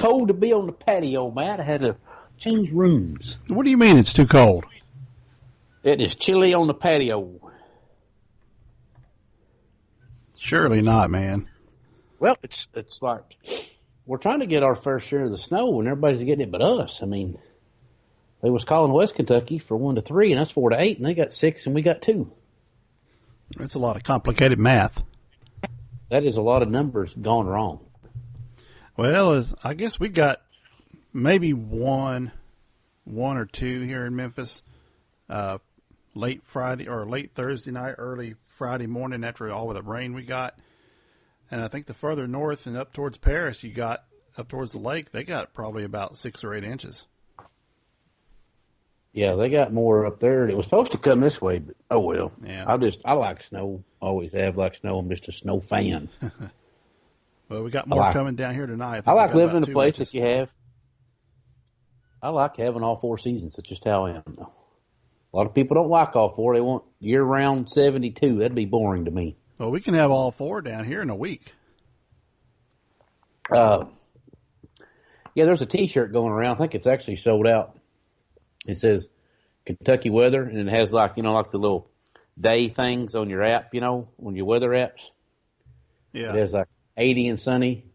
cold to be on the patio, Matt. I had to change rooms. What do you mean it's too cold? It is chilly on the patio. Surely not, man. Well, it's like we're trying to get our fair share of the snow, and everybody's getting it but us. I mean, they was calling West Kentucky for 1 to 3, and that's 4 to 8, and they got 6, and we got 2. That's a lot of complicated math. That is a lot of numbers gone wrong. Well, I guess we got maybe one or two here in Memphis, late Friday or late Thursday night, early Friday morning after all of the rain we got. And I think the further north and up towards Paris, you got up towards the lake, they got probably about 6 or 8 inches. Yeah, they got more up there. It was supposed to come this way, but oh well. Yeah. I like snow. Always have liked snow. I'm just a snow fan. Well, we got more coming down here tonight. I like living in a place that you have. I like having all 4 seasons. That's just how I am. A lot of people don't like all 4. They want year-round 72. That'd be boring to me. Well, we can have all 4 down here in a week. Yeah, there's a T-shirt going around. I think it's actually sold out. It says Kentucky weather, and it has like the little day things on your app, on your weather apps. Yeah. It has like 80 and sunny.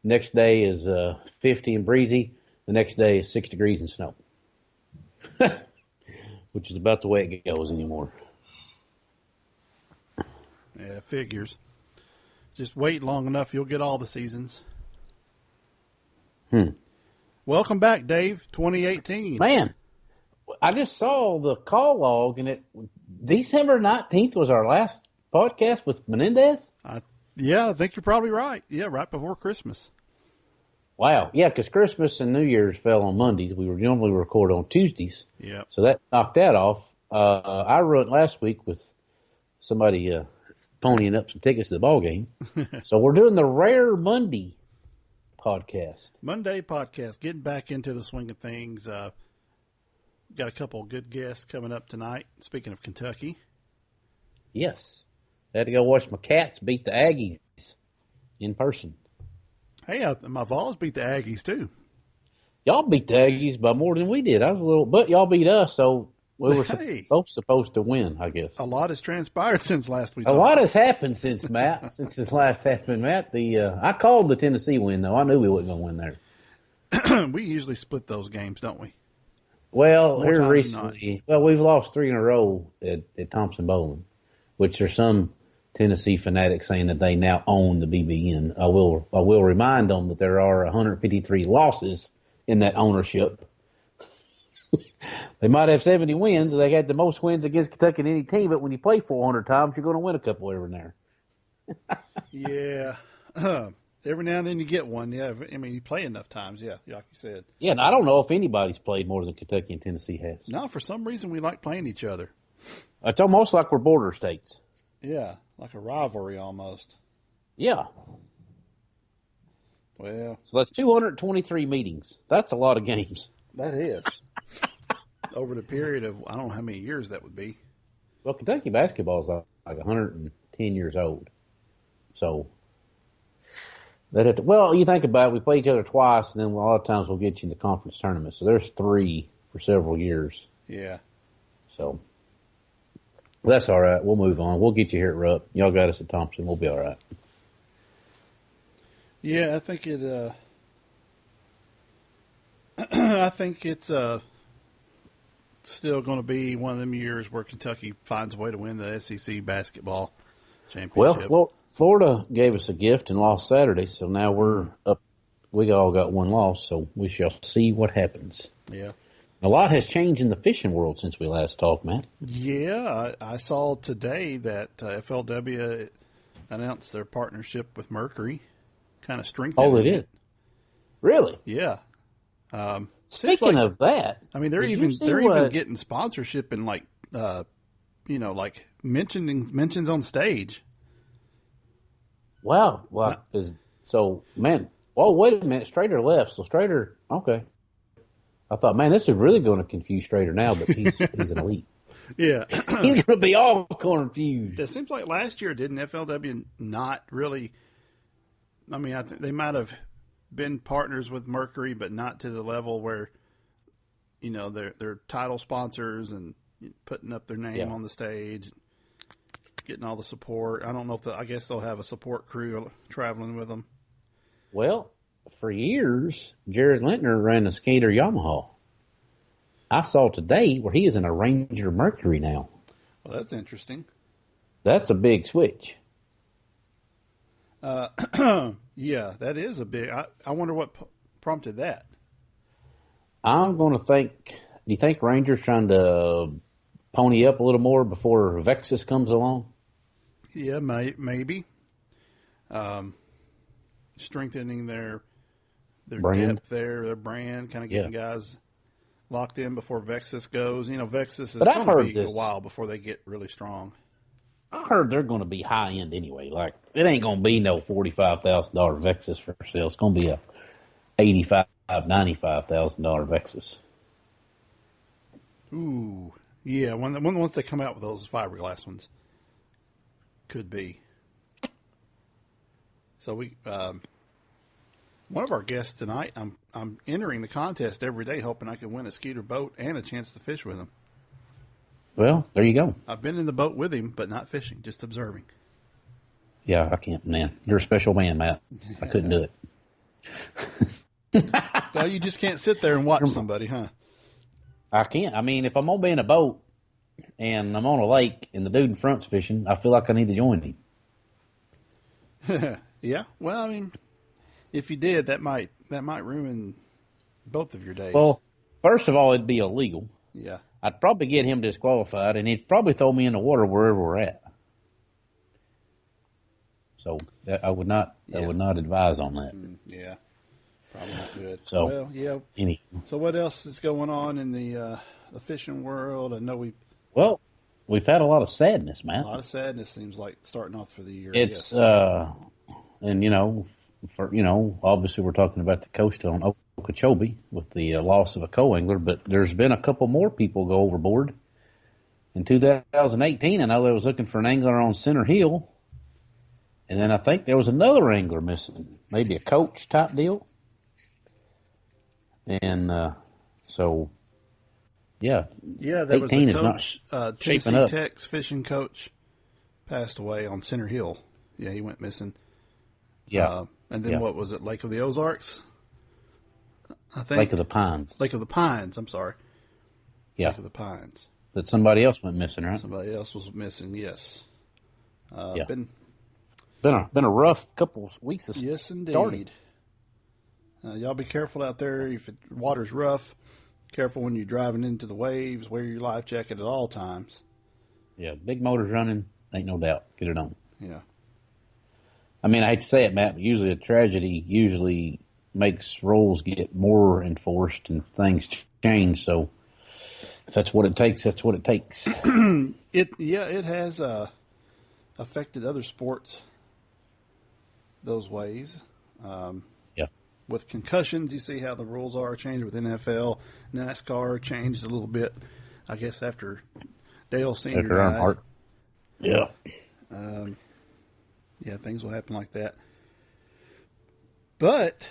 Next day is 50 and breezy. The next day is 6 degrees and snow. Which is about the way it goes anymore. Yeah, figures. Just wait long enough, you'll get all the seasons. Welcome back, Dave, 2018. Man, I just saw the call log, and December 19th was our last podcast with Menendez. Yeah, I think you're probably right. Yeah, right before Christmas. Wow. Yeah, because Christmas and New Year's fell on Mondays. We were normally record on Tuesdays. Yeah. So that knocked that off. I wrote last week with somebody ponying up some tickets to the ball game. So we're doing the Rare Monday podcast. Monday podcast, getting back into the swing of things. Got a couple of good guests coming up tonight. Speaking of Kentucky. Yes. I had to go watch my Cats beat the Aggies in person. Hey, my Vols beat the Aggies too. Y'all beat the Aggies by more than we did. But y'all beat us, so we were both supposed to win, I guess. A lot has transpired since last week. A lot has happened since this last happened, Matt. I called the Tennessee win, though. I knew we wasn't going to win there. We usually split those games, don't we? Well, here recently, we've lost 3 in a row at Thompson Bowling, which are some Tennessee fanatics saying that they now own the BBN. I will remind them that there are 153 losses in that ownership. They might have 70 wins. They had the most wins against Kentucky in any team, but when you play 400 times, you're going to win a couple every now and there. Yeah. Every now and then you get one. Yeah. I mean, you play enough times. Yeah. Like you said. Yeah. And I don't know if anybody's played more than Kentucky and Tennessee has. No, for some reason we like playing each other. It's almost like we're border states. Yeah. Like a rivalry almost. Yeah. Well. So that's 223 meetings. That's a lot of games. That is. Over the period of, I don't know how many years that would be. Well, Kentucky basketball is like 110 years old. So, you think about it, we play each other twice, and then a lot of times we'll get you in the conference tournament. So there's 3 for several years. Yeah. So, that's all right. We'll move on. We'll get you here at Rupp. Y'all got us at Thompson. We'll be all right. Yeah, I think it's still going to be one of them years where Kentucky finds a way to win the SEC basketball championship. Well, Florida gave us a gift and lost Saturday, so now we're up. We all got 1 loss, so we shall see what happens. Yeah. A lot has changed in the fishing world since we last talked, Matt. Yeah, I saw today that FLW announced their partnership with Mercury, kind of strengthened. Oh, they did? Really? Yeah. Speaking of that, I mean, they're even getting sponsorship and like mentions on stage. Wow. Well, man. Oh, wait a minute. Strader left. So Strader, okay. I thought, man, this is really going to confuse Strader now, but he's an elite. Yeah. He's going to be all confused. It seems like last year, didn't FLW not really? I mean, I think they might have been partners with Mercury, but not to the level where, they're title sponsors and putting up their name on the stage, getting all the support. I don't know I guess they'll have a support crew traveling with them. Well, for years, Jared Lintner ran the Skater Yamaha. I saw today where he is in a Ranger Mercury now. Well, that's interesting. That's a big switch. Yeah, that is a big. I wonder what prompted that. I'm going to think. Do you think Ranger's trying to pony up a little more before Vexus comes along? Yeah, maybe. Strengthening their brand. depth there, their brand, kind of getting guys locked in before Vexus goes. Vexus is going to be a while before they get really strong. I heard they're going to be high end anyway. Like, it ain't going to be no $45,000 Vexus for sale. It's going to be a $85,000, $95,000 Vexus. Ooh, yeah. Once they come out with those fiberglass ones, could be. So we, one of our guests tonight, I'm entering the contest every day, hoping I can win a Skeeter boat and a chance to fish with him. Well, there you go. I've been in the boat with him, but not fishing, just observing. Yeah, I can't, man. You're a special man, Matt. I couldn't do it. Well, you just can't sit there and watch somebody, huh? I can't. I mean, if I'm going to be in a boat and I'm on a lake and the dude in front's fishing, I feel like I need to join him. Yeah. Well, I mean, if you did, that might ruin both of your days. Well, first of all, it'd be illegal. Yeah. I'd probably get him disqualified, and he'd probably throw me in the water wherever we're at. So I would not advise on that. Yeah, probably not good. So, well, yeah. So what else is going on in the fishing world? I know we've had a lot of sadness, man. A lot of sadness seems like starting off for the year. It's and obviously we're talking about the coast on Okeechobee with the loss of a co-angler, but there's been a couple more people go overboard. In 2018, I know they was looking for an angler on Center Hill, and then I think there was another angler missing, maybe a coach type deal. And yeah, there was a coach, Tennessee Tech's fishing coach, passed away on Center Hill. Yeah, he went missing. Yeah, and then what was it? Lake of the Ozarks, I think. Lake of the Pines. Lake of the Pines. I'm sorry. Yeah, Lake of the Pines. That somebody else went missing, right? Somebody else was missing. Yes. Been a rough couple of weeks. Yes, indeed. Y'all be careful out there. If the water's rough, careful when you're driving into the waves. Wear your life jacket at all times. Yeah, big motors running, ain't no doubt. Get it on. Yeah. I mean, I hate to say it, Matt, but usually a tragedy makes rules get more enforced and things change. So if that's what it takes, that's what it takes. It has affected other sports those ways. With concussions, you see how the rules are changed with NFL. NASCAR changed a little bit, I guess, after Dale Sr. died. Yeah. Yeah, things will happen like that. But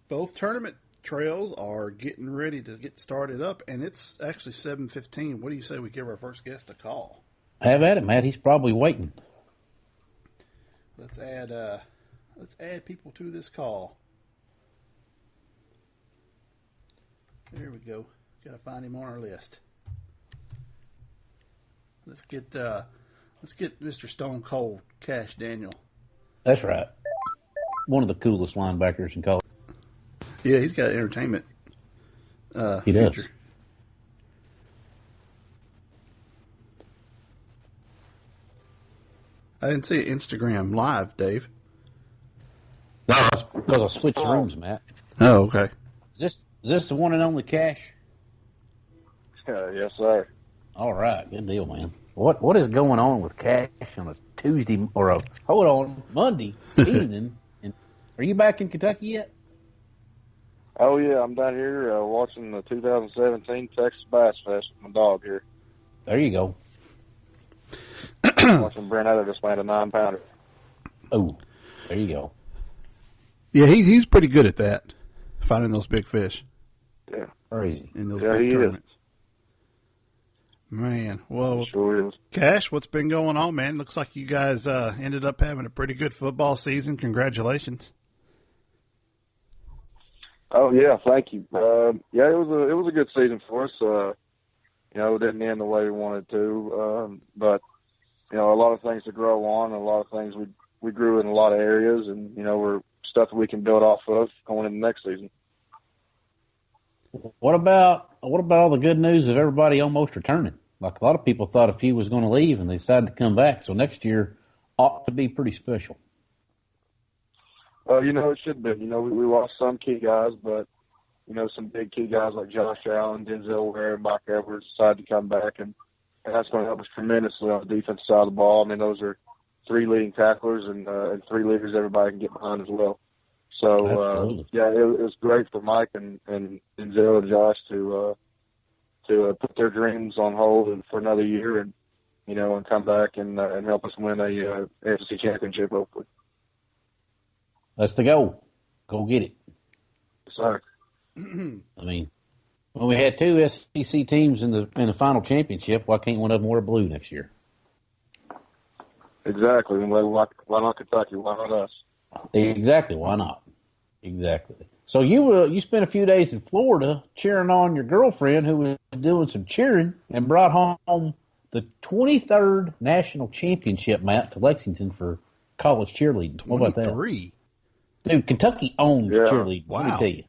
both tournament trails are getting ready to get started up, and it's actually 7:15. What do you say we give our first guest a call? Have at it, Matt. He's probably waiting. Let's add people to this call. There we go. Got to find him on our list. Let's get Mr. Stone Cold Kash Daniel. That's right. One of the coolest linebackers in college. Yeah, he's got entertainment. He future. does. I didn't see Instagram live, Dave. No, because I switched rooms, Matt. Oh, okay. Is this the one and only Kash? Yes, sir. All right, good deal, man. What is going on with Kash on a Tuesday or Monday evening? And are you back in Kentucky yet? Oh yeah, I'm down here watching the 2017 Texas Bass Fest with my dog here. There you go. Watching Brent Etter just land a 9-pounder. Oh, there you go. Yeah, he's pretty good at that, finding those big fish. Yeah, crazy in those big tournaments. Man, well, sure is. Kash, what's been going on, man? Looks like you guys ended up having a pretty good football season. Congratulations. Oh yeah, thank you. Yeah, it was a good season for us. It didn't end the way we wanted to, but a lot of things to grow on, and a lot of things we grew in a lot of areas, and we're stuff that we can build off of going into next season. What about all the good news of everybody almost returning? Like a lot of people thought a few was going to leave, and they decided to come back. So next year ought to be pretty special. It should be. We lost some key guys, but some big key guys like Josh Allen, Denzel Ware, and Mike Edwards decided to come back, and that's going to help us tremendously on the defensive side of the ball. I mean, those are 3 leading tacklers and 3 leaders everybody can get behind as well. So, it was great for Mike and Denzel and Josh to put their dreams on hold and for another year and come back and help us win a AFC championship, hopefully. That's the goal. Go get it. Sorry. I mean, when we had 2 SEC teams in the final championship, why can't one of them wear blue next year? Exactly. And why not Kentucky? Why not us? Exactly. Why not? Exactly. So you spent a few days in Florida cheering on your girlfriend who was doing some cheering and brought home the 23rd national championship map to Lexington for college cheerleading. What about that? 23? Dude, Kentucky owns cheerleading. Wow. Let me tell you.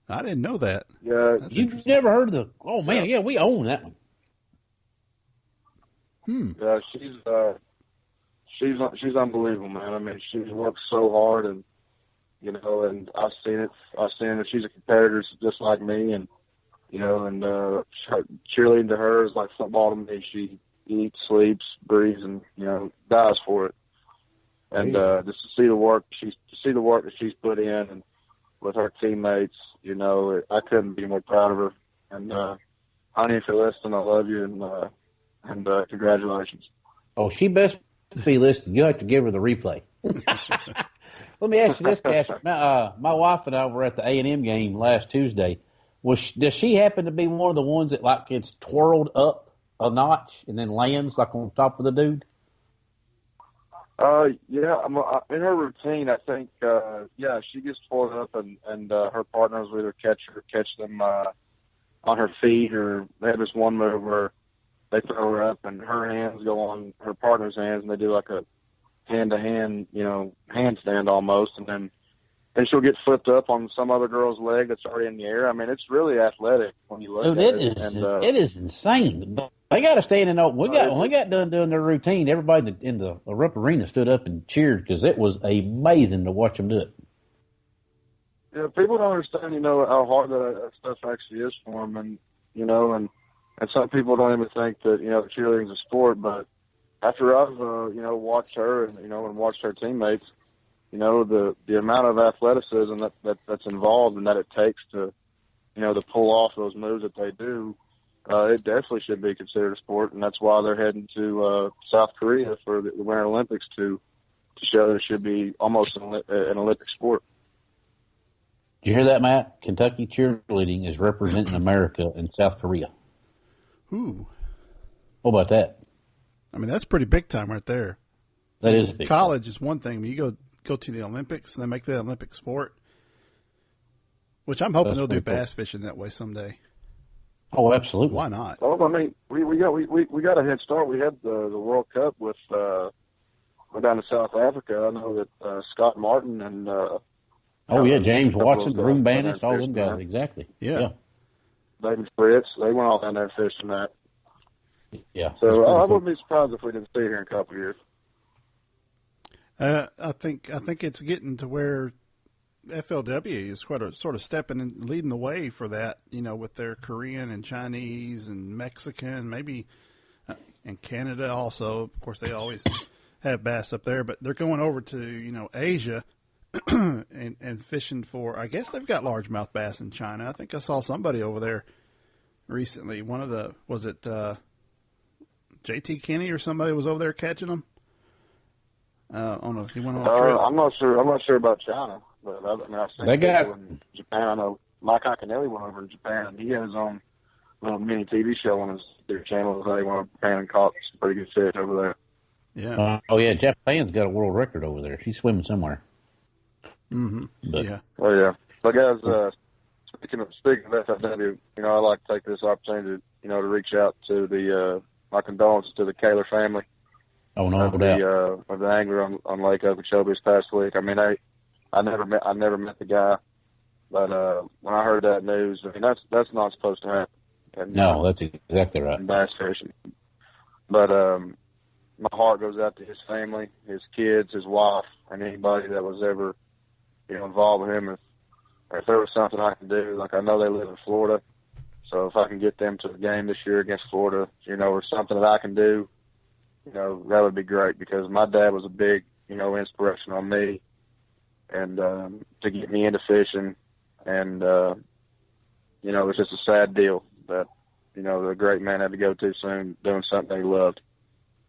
I didn't know that. Yeah, you've never heard of the? Oh man, yeah, we own that one. Yeah, she's unbelievable, man. I mean, she's worked so hard, and and I've seen it. She's a competitor just like me, and cheerleading to her is like football to me. She eats, sleeps, breathes, and dies for it. And just to see the work that she's put in, and with her teammates, I couldn't be more proud of her. And honey, if you're listening, I love you, and congratulations. Oh, she best be listening. You'll have to give her the replay. Let me ask you this, Kash. My wife and I were at the A&M game last Tuesday. Does she happen to be one of the ones that like gets twirled up a notch and then lands like on top of the dude? Yeah, in her routine, I think, she gets pulled up and her partners will either catch them on her feet, or they have this one move where they throw her up and her hands go on her partner's hands and they do like a hand-to-hand, handstand almost, and then she'll get flipped up on some other girl's leg that's already in the air. I mean, it's really athletic when you look at it. It is insane. They got to stand in. When we got done doing their routine, everybody in the Rupp Arena stood up and cheered because it was amazing to watch them do it. Yeah, people don't understand, how hard that stuff actually is for them, and and some people don't even think that cheerleading's a sport. But after I've watched her and watched her teammates, the amount of athleticism that's involved and that it takes to to pull off those moves that they do, it definitely should be considered a sport, and that's why they're heading to South Korea for the Winter Olympics to show that it should be almost an Olympic sport. Did you hear that, Matt? Kentucky cheerleading is representing America in South Korea. Ooh. What about that? I mean, that's pretty big time right there. That is a big College is one thing. I mean, you go to the Olympics and they make that an Olympic sport, which I'm hoping they'll do bass fishing that way someday. Oh, absolutely. Why not? Well, I mean, we got a head start. We had the World Cup with went down to South Africa. I know that Scott Martin and James Watson, Broom Bannis, all them guys, exactly. Yeah. David Fritz, they went all down there fishing that. Yeah. So I wouldn't be surprised if we didn't see it here in a couple of years. I think it's getting to where FLW is sort of stepping and leading the way for that, with their Korean and Chinese and Mexican, maybe, and Canada also. Of course, they always have bass up there, but they're going over to, Asia and fishing for, I guess they've got largemouth bass in China. I think I saw somebody over there recently. Was it J.T. Kinney or somebody was over there catching them? He went on a trip. I'm not sure about China. But I mean, I've seen They got people in Japan. I know Mike Iaconelli went over to Japan, and he had his own little mini TV show on their channel. They went to Japan and caught some pretty good fish over there. Yeah. oh yeah, Japan's got a world record over there. She's swimming somewhere. Mm-hmm. But, yeah. Oh yeah. But guys, speaking of FFW, you know, I like to take this opportunity, you know, to reach out to the my condolences to the Kaler family. Oh no of doubt. The angler on Lake Okeechobee this past week. I mean, I never met the guy, but when I heard that news, I mean that's not supposed to happen. And, No, that's exactly right. in bass fishing. But my heart goes out to his family, his kids, his wife, and anybody that was ever, you know, involved with him. If there was something I can do, like I know they live in Florida, so if I can get them to the game this year against Florida, you know, or something that I can do, you know, that would be great, because my dad was a big, you know, inspiration on me, and to get me into fishing. And, you know, it's just a sad deal that, you know, the great man had to go too soon doing something he loved.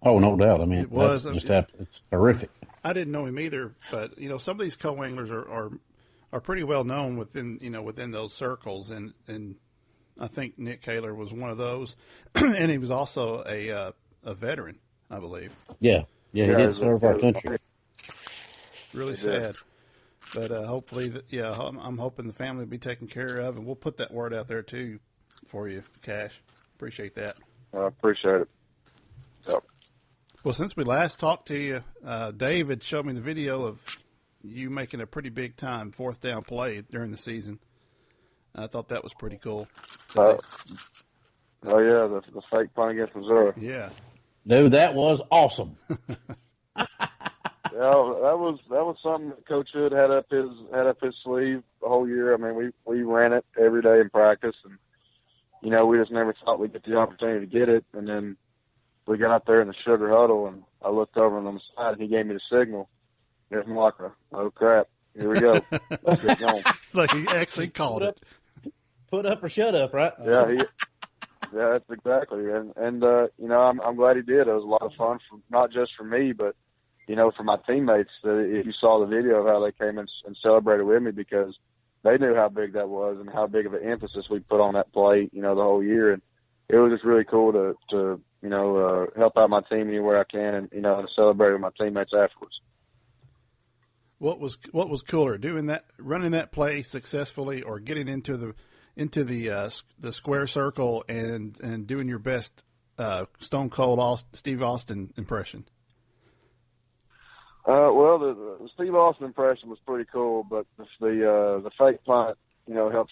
Oh, no doubt. I mean, It was it's horrific. I didn't know him either, but you know, some of these co-anglers are pretty well known within those circles, and I think Nick Kaler was one of those, and he was also a veteran, I believe. Yeah, he did serve our country. Really sad, but hopefully, I'm hoping the family will be taken care of, and we'll put that word out there too for you, Cash. Appreciate that. I appreciate it. Yep. Well, since we last talked to you, David showed me the video of you making a pretty big time fourth down play during the season. I thought that was pretty cool. Oh yeah, the fake punt against Missouri. Yeah, Dude, that was awesome. Yeah, that was something that Coach Hood had up his sleeve the whole year. I mean, we ran it every day in practice, and you know, we just never thought we'd get the opportunity to get it. And then we got out there in the sugar huddle, and I looked over on the side, and he gave me the signal. It's like, oh crap, here we go. Let's get going. it's like he actually called it. Put up or shut up, right? Yeah, that's exactly. And you know, I'm glad he did. It was a lot of fun, not just for me, but you know, for my teammates. If you saw the video of how they came and celebrated with me, because they knew how big that was and how big of an emphasis we put on that play, you know, the whole year. And it was just really cool to you know, help out my team anywhere I can, and you know, to celebrate with my teammates afterwards. What was cooler, doing that, running that play successfully, or getting into the square circle and doing your best Stone Cold Steve Austin impression? Well, the Steve Austin impression was pretty cool, but the fake punt, you know, helped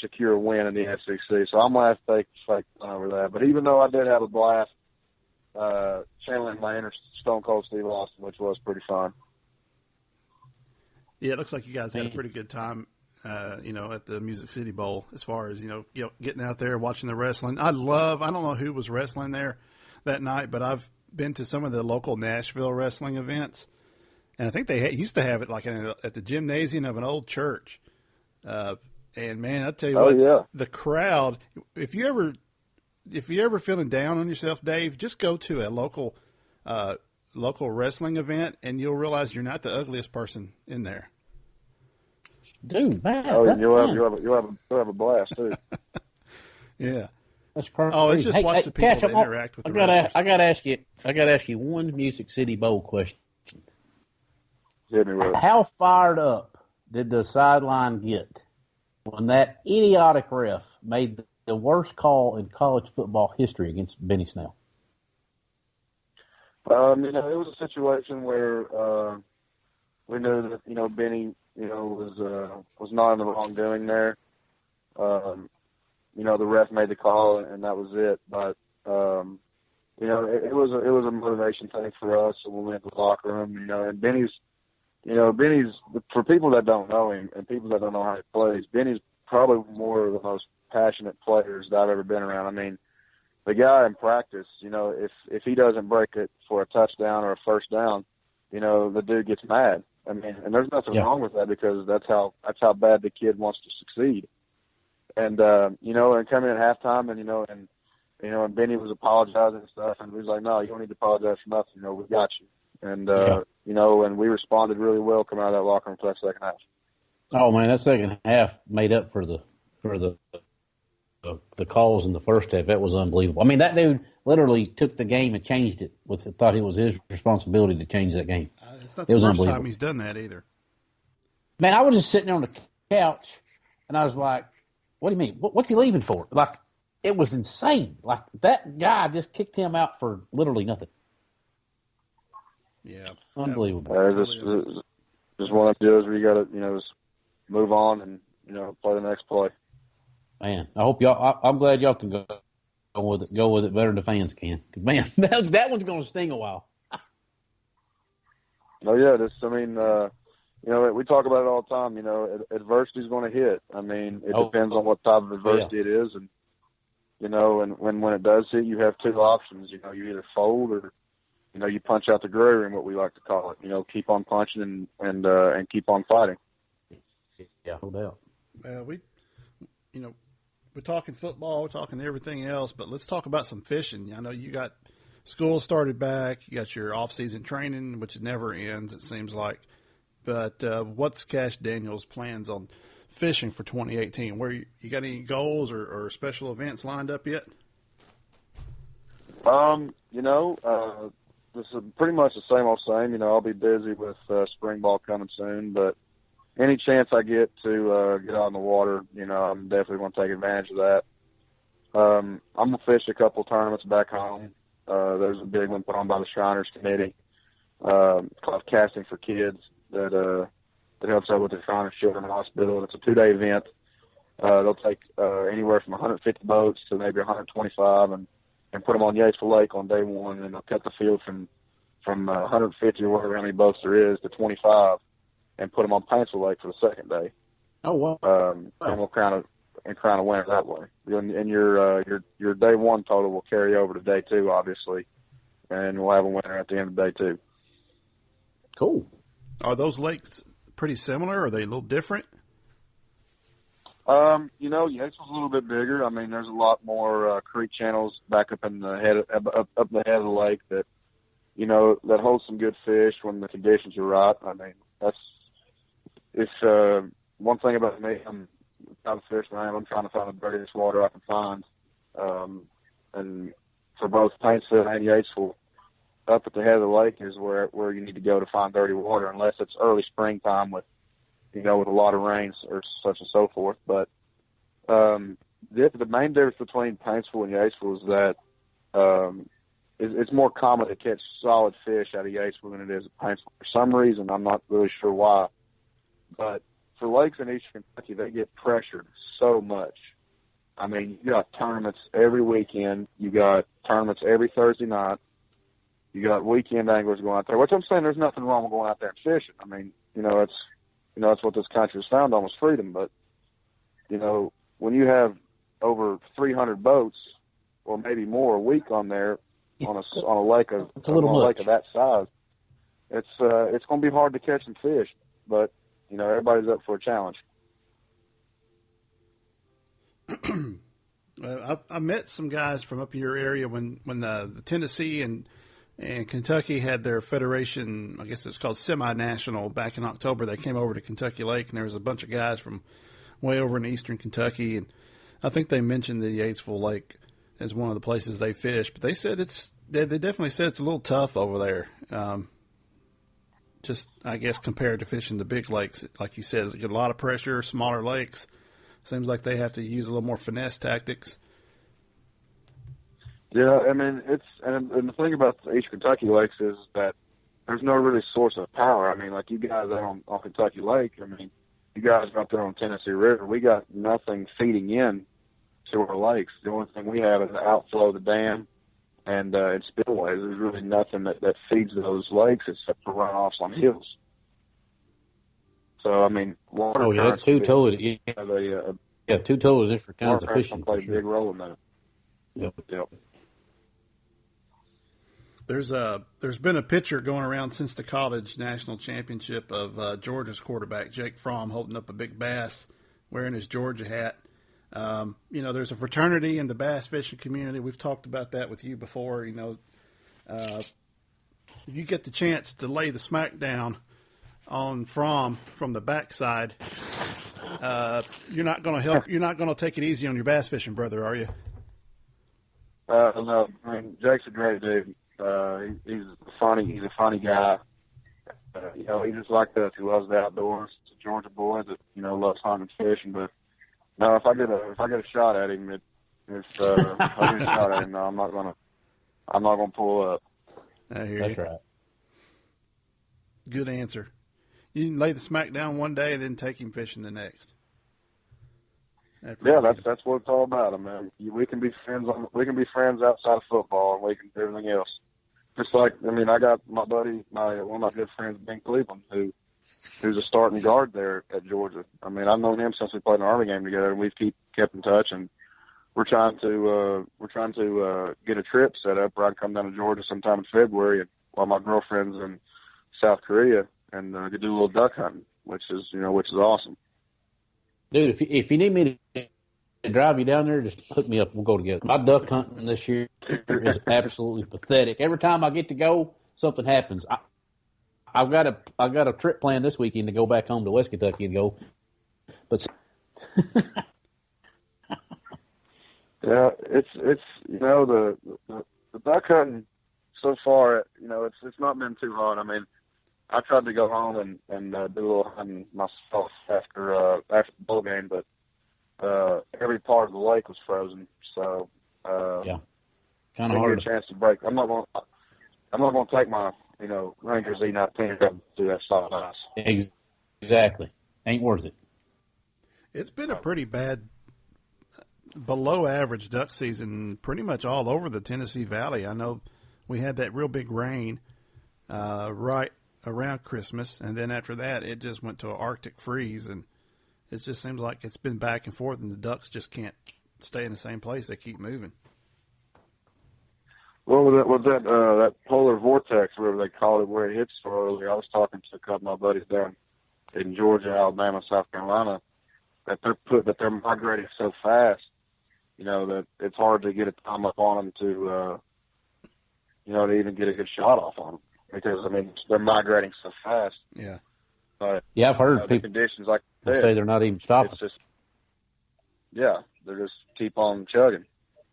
secure a win in the SEC. So I'm gonna have to take the fake punt over that. But even though I did have a blast channeling my inner Stone Cold Steve Austin, which was pretty fun. Yeah, it looks like you guys had a pretty good time, you know, at the Music City Bowl, as far as, you know, getting out there, watching the wrestling. I don't know who was wrestling there that night, but I've been to some of the local Nashville wrestling events, and I think they used to have it like at the gymnasium of an old church. And man, I'll tell you what, yeah. The crowd, if you ever feeling down on yourself, Dave, just go to a local wrestling event, and you'll realize you're not the ugliest person in there. Dude, man. Oh, you'll have a blast too. Yeah. That's crazy. Oh, it's just watch the people Cash, that interact with the wrestlers. I gotta ask you one Music City Bowl question. Hit me with it. How fired up did the sideline get when that idiotic ref made the worst call in college football history against Benny Snell? You know, it was a situation where we knew that, you know, Benny, you know, was not in the wrongdoing there. You know, the ref made the call, and that was it. But you know, it was a motivation thing for us when we went to the locker room. You know, and Benny's for people that don't know him and people that don't know how he plays, Benny's probably one of the most passionate players that I've ever been around. I mean, the guy in practice, you know, if he doesn't break it for a touchdown or a first down, you know, the dude gets mad. I mean, and there's nothing wrong with that, because that's how bad the kid wants to succeed. And you know, and coming in at halftime, and Benny was apologizing and stuff, and we was like, no, you don't need to apologize for nothing. You know, we got you. And you know, and we responded really well coming out of that locker room for that second half. Oh man, that second half made up for the calls in the first half. That was unbelievable. I mean, that dude literally took the game and changed it. Thought it was his responsibility to change that game. It's not It the was first unbelievable. time he's done that either. Man, I was just sitting on the couch, and I was like, "What do you mean? What's he leaving for?" Like, it was insane. Like, that guy just kicked him out for literally nothing. Yeah, Unbelievable. Just one of those where you got to just move on and play the next play. Man, I hope y'all. I'm glad y'all can go with it. Go with it better than the fans can. 'Cause, man, that one's going to sting a while. Oh yeah, we talk about it all the time. Adversity is going to hit. I mean, it depends on what type of adversity it is, and and when it does hit, you have two options. You either fold or you punch out the gray room, what we like to call it. Keep on punching and keep on fighting. Yeah, no doubt. We're talking football, we're talking everything else, but let's talk about some fishing. I know you got school started back, you got your off-season training, which never ends, it seems like. But what's Cash Daniels' plans on fishing for 2018? Where you got any goals or special events lined up yet? This is pretty much the same old same. I'll be busy with spring ball coming soon, but any chance I get to get out in the water, I'm definitely going to take advantage of that. I'm going to fish a couple tournaments back home. There's a big one put on by the Shriners Committee called Casting for Kids that helps out with the Shriners Children's Hospital. It's a 2-day event. They'll take anywhere from 150 boats to maybe 125 and put them on Yatesville Lake on day one, and they'll cut the field from 150 or whatever how many boats there is to 25 and put them on Paintsville Lake for the second day. Oh, wow. And we'll crown a winner that way. And your day one total will carry over to day two, obviously, and we'll have a winner at the end of day two. Cool. Are those lakes pretty similar? Are they a little different? Yatesville's a little bit bigger. I mean, there's a lot more creek channels back up in the head up the head of the lake that that hold some good fish when the conditions are right. I mean, it's one thing about me. I'm the type of fisherman I am. I'm trying to find the dirtiest water I can find, and for both Paintsville and Yatesville, up at the head of the lake is where you need to go to find dirty water, unless it's early springtime with with a lot of rains or such and so forth. But the main difference between Paintsville and Yatesville is that it's more common to catch solid fish out of Yatesville than it is at Paintsville. For some reason, I'm not really sure why. But for lakes in Eastern Kentucky, they get pressured so much. I mean, you got tournaments every weekend. You got tournaments every Thursday night. You got weekend anglers going out there, which I'm saying there's nothing wrong with going out there and fishing. I mean, that's what this country is found on, was freedom. But, when you have over 300 boats or maybe more a week on there on a lake of that size, it's going to be hard to catch some fish. But, everybody's up for a challenge. I met some guys from up in your area when the Tennessee and Kentucky had their federation, I guess it's called semi-national, back in October. They came over to Kentucky Lake, and there was a bunch of guys from way over in eastern Kentucky, and I think they mentioned the Yatesville Lake as one of the places they fish. But they said they definitely said it's a little tough over there. Just, I guess, compared to fishing the big lakes, like you said, they get a lot of pressure. Smaller lakes, seems like they have to use a little more finesse tactics. Yeah, I mean, and the thing about the East Kentucky lakes is that there's no really source of power. I mean, like you guys out on Kentucky Lake, I mean, you guys are up there on Tennessee River. We got nothing feeding in to our lakes. The only thing we have is the outflow of the dam and spillways. There's really nothing that feeds those lakes except for runoffs on hills. So, I mean, water. Oh, yeah, that's two totally different kinds of fishing. Play a big role in that. Yep. There's been a picture going around since the college national championship of Georgia's quarterback Jake Fromm holding up a big bass, wearing his Georgia hat. There's a fraternity in the bass fishing community. We've talked about that with you before. If you get the chance to lay the smack down on Fromm from the backside, You're not going to help. You're not going to take it easy on your bass fishing, brother, are you? No, I mean, Jake's a great dude. He's a funny guy. He's just like us. He loves the outdoors. He's a Georgia boy that loves hunting and fishing. But no, if I get a shot at him, if I get a shot at him, no, I'm not gonna pull up. I hear That's you. right. Good answer. You can lay the smack down one day and then take him fishing the next. Yeah, that's what it's all about, man. We can be friends outside of football, and we can do everything else. Just like, I got my buddy, one of my good friends, Ben Cleveland, who's a starting guard there at Georgia. I've known him since we played an Army game together, and we've kept in touch. And we're trying to get a trip set up where I can come down to Georgia sometime in February, and while my girlfriend's in South Korea, and do a little duck hunting, which is awesome. Dude, if you need me to drive you down there, just hook me up. We'll go together. My duck hunting this year is absolutely pathetic. Every time I get to go, something happens. I've got a trip planned this weekend to go back home to West Kentucky and go. But yeah, it's the duck hunting so far. It's not been too hard. I tried to go home and do a little hunting myself after the bowl game, but every part of the lake was frozen, so yeah, kind of hard. Get a chance to break. I'm not going to take my Rangers E19 to do that soft ice. Exactly, ain't worth it. It's been a pretty bad, below average duck season, pretty much all over the Tennessee Valley. I know we had that real big rain right around Christmas, and then after that, it just went to an Arctic freeze, and it just seems like it's been back and forth, and the ducks just can't stay in the same place. They keep moving. Well, with that polar vortex, whatever they call it, where it hits so early, I was talking to a couple of my buddies down in Georgia, Alabama, South Carolina, that they're migrating so fast, that it's hard to get a time up on them to even get a good shot off on them, because they're migrating so fast. Yeah. But yeah, I've heard the people conditions like that say they're not even stopping. It's just, yeah, they just keep on chugging.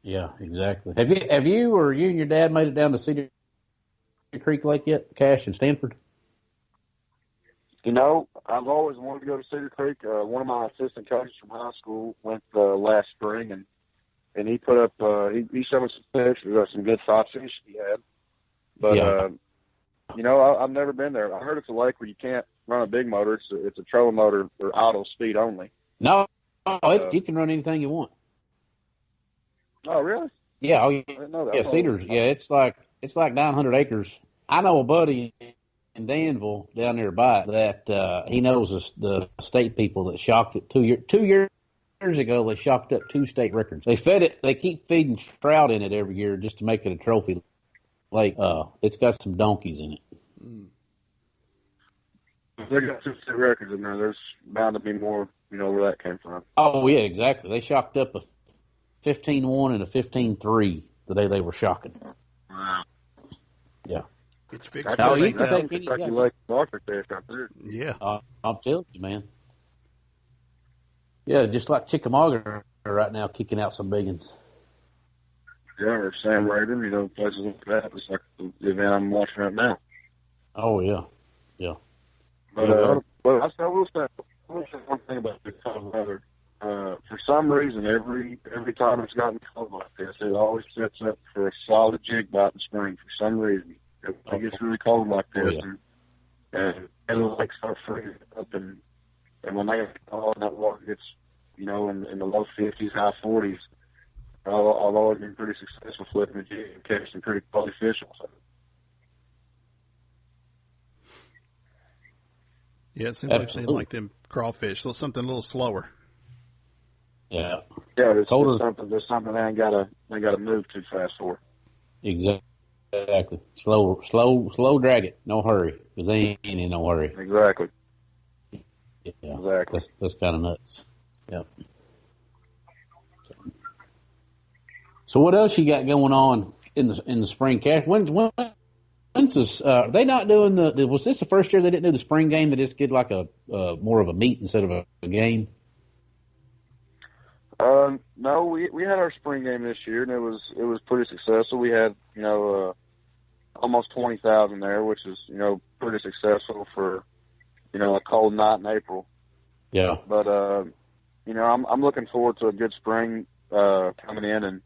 Yeah, exactly. Have you or you and your dad made it down to Cedar Creek Lake yet, Cash and Stanford? I've always wanted to go to Cedar Creek. One of my assistant coaches from high school went last spring, and he put up he showed us some pictures of some good fly fish he had. But I've never been there. I heard it's a lake where you can't run a big motor. It's a trolling motor or idle speed only. No, you can run anything you want. Oh, really? Yeah, I didn't know that. Yeah, Cedars. Yeah, it's like 900 acres. I know a buddy in Danville down there by it that he knows the state people that shocked it 2 years ago. They shocked up 2 state records. They fed it. They keep feeding trout in it every year just to make it a trophy lake. It's got some donkeys in it. They got 2 state records in there. There's bound to be more. Where that came from. Oh yeah, exactly. They shocked up a 15-1 and a 15-3 the day they were shocking. Wow. Yeah. It's big. You can take Kentucky Lake Arctic fish out there. Yeah. I'm telling you, man. Yeah, just like Chickamauga right now, kicking out some big ones. Yeah, or Sam Raider, places like that. It's like the event I'm watching right now. Oh yeah, yeah. But I will say one thing about the cold weather. For some reason, every time it's gotten cold like this, it always sets up for a solid jig bite in spring. For some reason, it gets really cold like this, and the lakes start freezing up, and when they get cold, that water gets, in the low 50s, high 40s. I've always been pretty successful flipping the jig and catching some pretty quality fish also. Yeah, it seems like they like them crawfish, so something a little slower. Yeah. Yeah, there's something they ain't gotta move too fast for. Exactly. Slow drag it. No hurry, because they ain't in no hurry. Exactly. Yeah. Exactly. That's kind of nuts. Yep. So what else you got going on in the spring, Cash? When's this? They not doing was this the first year they didn't do the spring game? They just did like a more of a meet instead of a game. No, we had our spring game this year, and it was pretty successful. We had almost 20,000 there, which is pretty successful for a cold night in April. Yeah. But I'm looking forward to a good spring coming in, and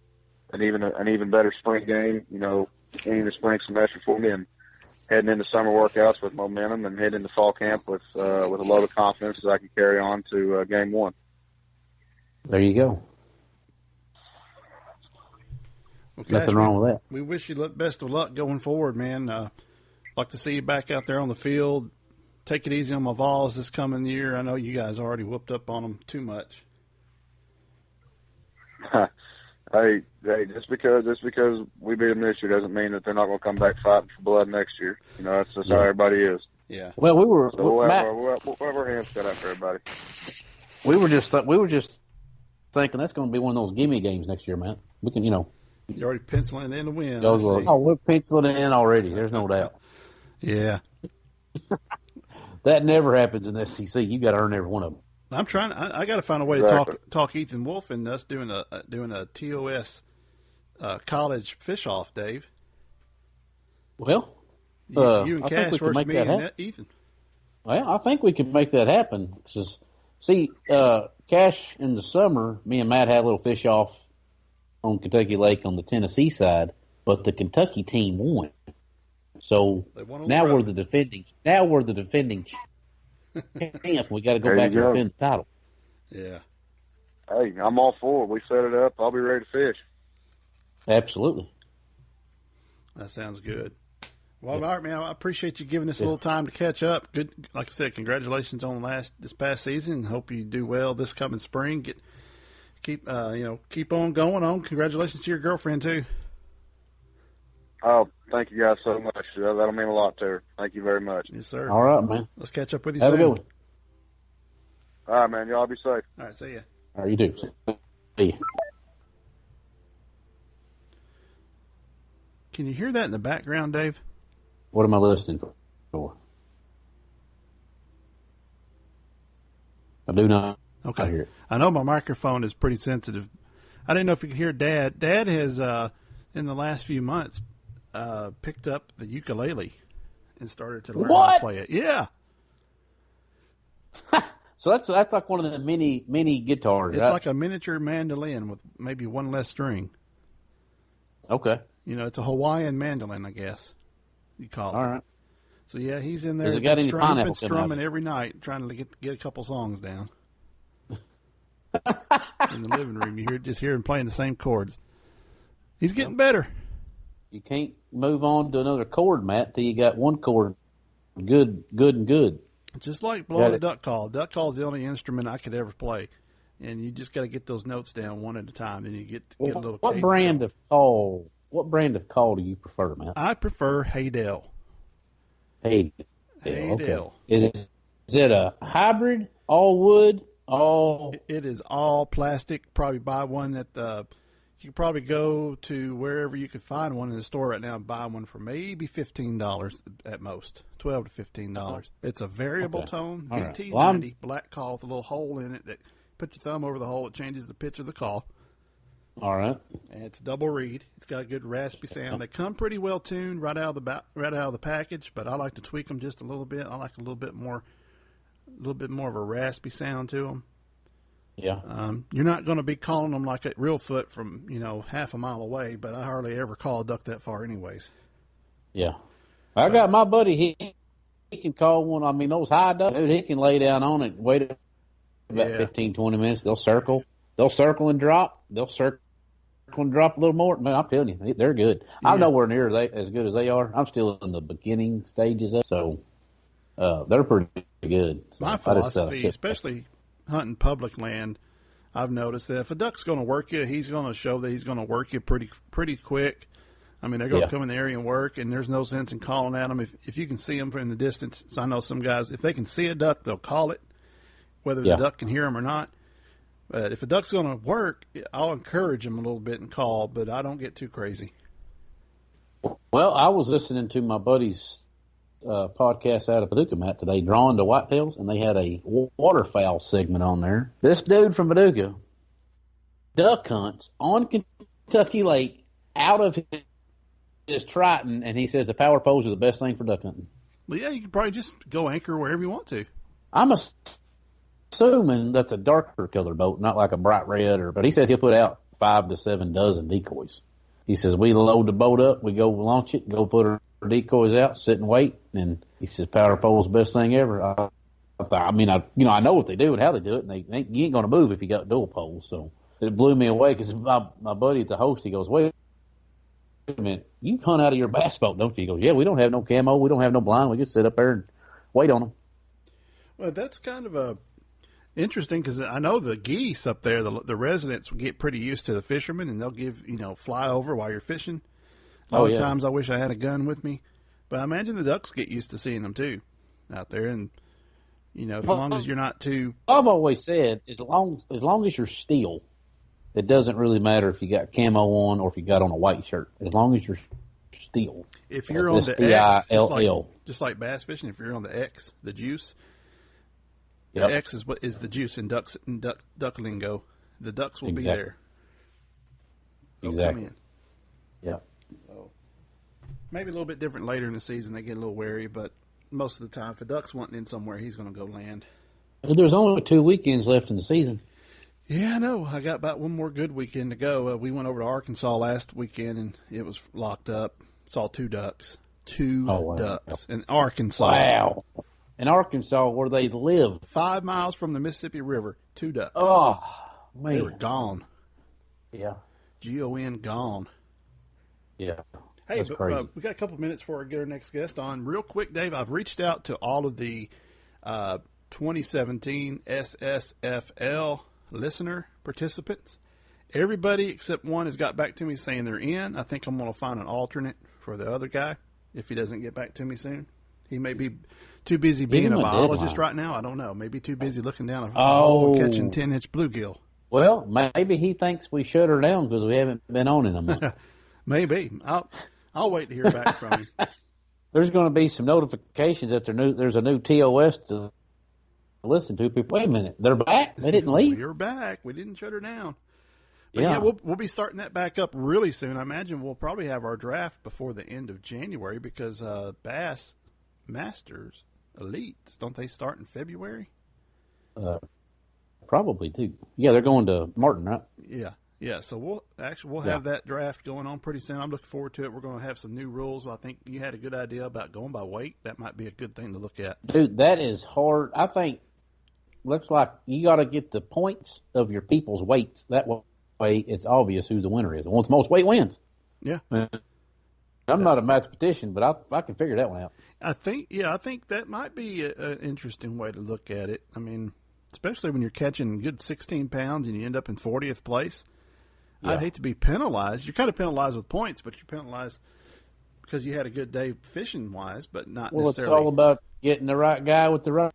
an even better spring game. Ending the spring semester for me, and heading into summer workouts with momentum, and heading into fall camp with a load of confidence that I can carry on to game one. There you go. Well, Kash, nothing wrong with that. We wish you best of luck going forward, man. Like to see you back out there on the field. Take it easy on my Vols this coming year. I know you guys already whooped up on them too much. Hey, just because we beat them this year doesn't mean that they're not going to come back fighting for blood next year. That's just how everybody is. Yeah. Well, we'll have our hands cut out for everybody. We were just thinking that's going to be one of those gimme games next year, man. We can, You're already penciling in the win. We're penciling it in already. There's no doubt. Yeah. That never happens in the SEC. You got to earn every one of them. I'm trying. I got to find a way to talk Ethan Wolf into us doing a TOS college fish off, Dave. Well, you and I Kash think we can versus make that happen. Ethan. Well, I think we can make that happen. See, Kash in the summer, me and Matt had a little fish off on Kentucky Lake on the Tennessee side, but the Kentucky team won. So now we're the defending. Now we're the defending champ. We got to go back and defend the title. Yeah. Hey, I'm all for it. We set it up. I'll be ready to fish. Absolutely. That sounds good. Well, all right, man. I appreciate you giving us a little time to catch up. Good, like I said, congratulations on this past season. Hope you do well this coming spring. Keep on going on. Congratulations to your girlfriend too. Oh, thank you guys so much. That'll mean a lot to her. Thank you very much. Yes, sir. All right, man. Let's catch up with you soon. soon. Have a good one. All right, man. Y'all be safe. All right, see ya. All right, you do. See ya. Can you hear that in the background, Dave? What am I listening for? I do not. Okay. Hear it. I know my microphone is pretty sensitive. I didn't know if you could hear Dad. Dad has, in the last few months, picked up the ukulele and started to learn how to play it. Yeah. So that's like one of the mini guitars. It's right? like a miniature mandolin with maybe one less string. Okay. It's a Hawaiian mandolin, I guess you call it. All right. So yeah, he's in there. Has it got any pineapple? He's been strumming every night, trying to get a couple songs down. In the living room, you hear him playing the same chords. He's getting better. You can't move on to another chord, Matt, till you got one chord good and good. Just like blowing a duck call. Duck call is the only instrument I could ever play, and you just got to get those notes down one at a time. Then you get a little. What brand of call? What brand of call do you prefer, Matt? I prefer Haydel. Haydel. Okay. Is it a hybrid? All wood? All. It is all plastic. Probably buy one that you could probably go to wherever you could find one in the store right now and buy one for maybe $15 at most, $12 to $15. It's a variable tone, VT90 black call with a little hole in it that put your thumb over the hole. It changes the pitch of the call. All right. And it's double reed. It's got a good raspy sound. They come pretty well tuned right out of the package, but I like to tweak them just a little bit. I like a little bit more of a raspy sound to them. Yeah. You're not going to be calling them like at real foot from, half a mile away, but I hardly ever call a duck that far anyways. Yeah. I got my buddy, he can call one. I mean, those high ducks, dude, he can lay down on it and wait about 15, 20 minutes. They'll circle and drop. They'll circle and drop a little more. Man, I'm telling you, they're good. Yeah. I'm nowhere near as good as they are. I'm still in the beginning stages of it, so they're pretty good. So my philosophy, especially hunting public land, I've noticed that if a duck's going to work you, he's going to show that he's going to work you pretty quick. I mean, they're going to come in the area and work, and there's no sense in calling at them. If you can see them from the distance, so I know some guys, if they can see a duck, they'll call it, whether the duck can hear them or not. But if a duck's going to work, I'll encourage them a little bit and call, but I don't get too crazy. Well, I was listening to my buddy's podcast out of Paducah, Matt, today, Drawing to Whitetails, and they had a waterfowl segment on there. This dude from Paducah, duck hunts on Kentucky Lake out of his Triton, and he says the power poles are the best thing for duck hunting. Well, yeah, you can probably just go anchor wherever you want to. I'm assuming that's a darker colored boat, not like a bright red. But he says he'll put out 5 to 7 dozen decoys. He says we load the boat up, we go launch it, go put our decoys out, sit and wait, and he says power pole's the best thing ever. I know what they do and how they do it, and you ain't going to move if you got dual poles. So it blew me away because my buddy at the host, he goes, wait a minute, you hunt out of your bass boat, don't you? He goes, yeah, we don't have no camo, we don't have no blind, we just sit up there and wait on them. Well, that's kind of interesting because I know the geese up there, the residents will get pretty used to the fishermen, and they'll give, fly over while you're fishing. A lot of times I wish I had a gun with me, but I imagine the ducks get used to seeing them too out there, and as long as you're not too. I've always said as long as you're still, it doesn't really matter if you got camo on or if you got on a white shirt. As long as you're still. If you're on the X, just like bass fishing, if you're on the X, the juice. The X is what is the juice in duck lingo. The ducks will be there. They'll come in. Yeah. So, maybe a little bit different later in the season. They get a little wary, but most of the time, if a duck's wanting in somewhere, he's going to go land. There's only 2 weekends left in the season. Yeah, I know. I got about one more good weekend to go. We went over to Arkansas last weekend, and it was locked up. Saw 2 ducks. Ducks in Arkansas. Wow. In Arkansas, where they live. 5 miles from the Mississippi River, 2 ducks. Oh, man. They were gone. Yeah. G-O-N, gone. Yeah. Hey, but, we got a couple of minutes before we get our next guest on. Real quick, Dave, I've reached out to all of the 2017 SSFL listener participants. Everybody except one has got back to me saying they're in. I think I'm going to find an alternate for the other guy if he doesn't get back to me soon. He may be too busy being a biologist right now. I don't know. Maybe too busy looking down a hole and catching 10-inch bluegill. Well, maybe he thinks we shut her down because we haven't been on in a month. Maybe. I'll wait to hear back from him. There's going to be some notifications that there's a new TOS to listen to. People, wait a minute, they're back? They didn't leave? We're back. We didn't shut her down. But yeah, we'll be starting that back up really soon. I imagine we'll probably have our draft before the end of January because Bass Masters Elites, don't they start in February? Probably do. Yeah, they're going to Martin, right? Yeah. So we'll have that draft going on pretty soon. I'm looking forward to it. We're going to have some new rules. I think you had a good idea about going by weight. That might be a good thing to look at. Dude, that is hard. I think looks like you got to get the points of your people's weights. That way, it's obvious who the winner is. The one with the most weight wins. Yeah. I'm not a mathematician, but I can figure that one out. I think that might be an interesting way to look at it. I mean, especially when you're catching a good 16 pounds and you end up in 40th place. Yeah. I'd hate to be penalized. You're kind of penalized with points, but you're penalized because you had a good day fishing-wise, but not necessarily. Well, it's all about getting the right guy with the right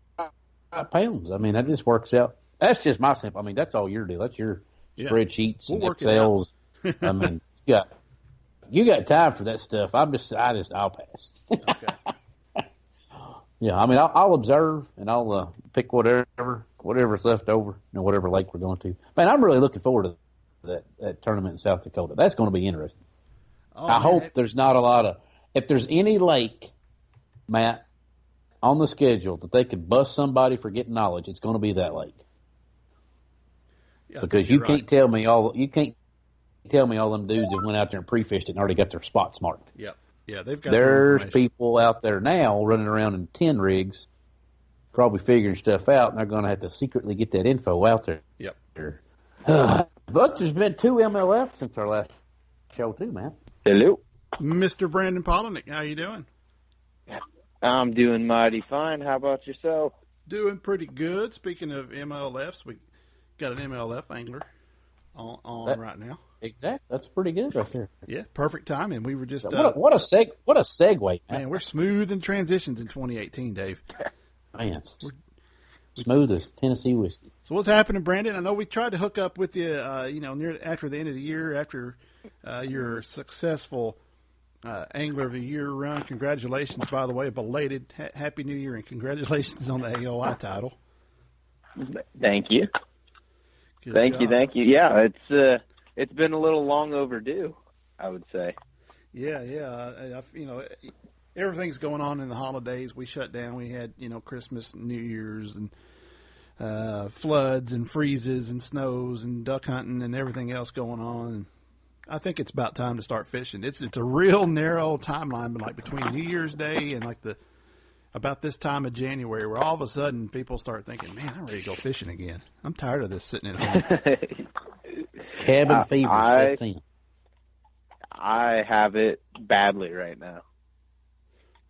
pounds. I mean, that just works out. That's just my simple. I mean, that's all your deal. That's your spreadsheets and Excels. I mean, you got time for that stuff. I'll pass. Okay. Yeah, I mean, I'll observe and I'll pick whatever's left over, whatever lake we're going to. Man, I'm really looking forward to that tournament in South Dakota. That's going to be interesting. I hope there's not a lot of. If there's any lake, Matt, on the schedule that they could bust somebody for getting knowledge, it's going to be that lake. Yeah, because you can't tell me all them dudes that went out there and pre-fished it and already got their spots marked. Yep. Yeah, they've got. There's people out there now running around in 10 rigs, probably figuring stuff out, and they're going to have to secretly get that info out there. Yep. But there's been 2 MLFs since our last show too, man. Hello, Mr. Brandon Palaniuk. How you doing? I'm doing mighty fine. How about yourself? Doing pretty good. Speaking of MLFs, we got an MLF angler on right now. Exactly. That's pretty good right there. Yeah, perfect timing. We were just what a segue, man. We're smooth in transitions in 2018, Dave. Man, smooth as Tennessee whiskey. So what's happening, Brandon? I know we tried to hook up with you, near after the end of the year, after your successful Angler of the Year run. Congratulations, by the way, belated Happy New Year, and congratulations on the AOI title. Thank you. Thank you. Yeah, it's been a little long overdue, I would say. Yeah. Everything's going on in the holidays. We shut down. We had, Christmas, New Year's, and floods and freezes and snows and duck hunting and everything else going on. I think it's about time to start fishing. It's a real narrow timeline, but like between New Year's Day and about this time of January, where all of a sudden people start thinking, "Man, I'm ready to go fishing again. I'm tired of this sitting at home." Cabin fever sets in. I have it badly right now.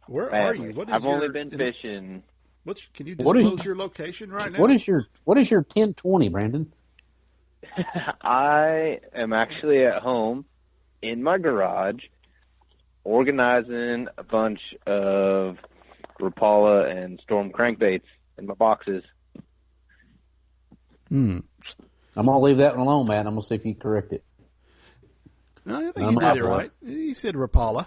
Where are you? I've only been fishing. Can you disclose your location right now? What is your 1020, Brandon? I am actually at home in my garage organizing a bunch of Rapala and Storm crankbaits in my boxes. I'm going to leave that one alone, man. I'm going to see if you correct it. No, I think you did it right. You said Rapala.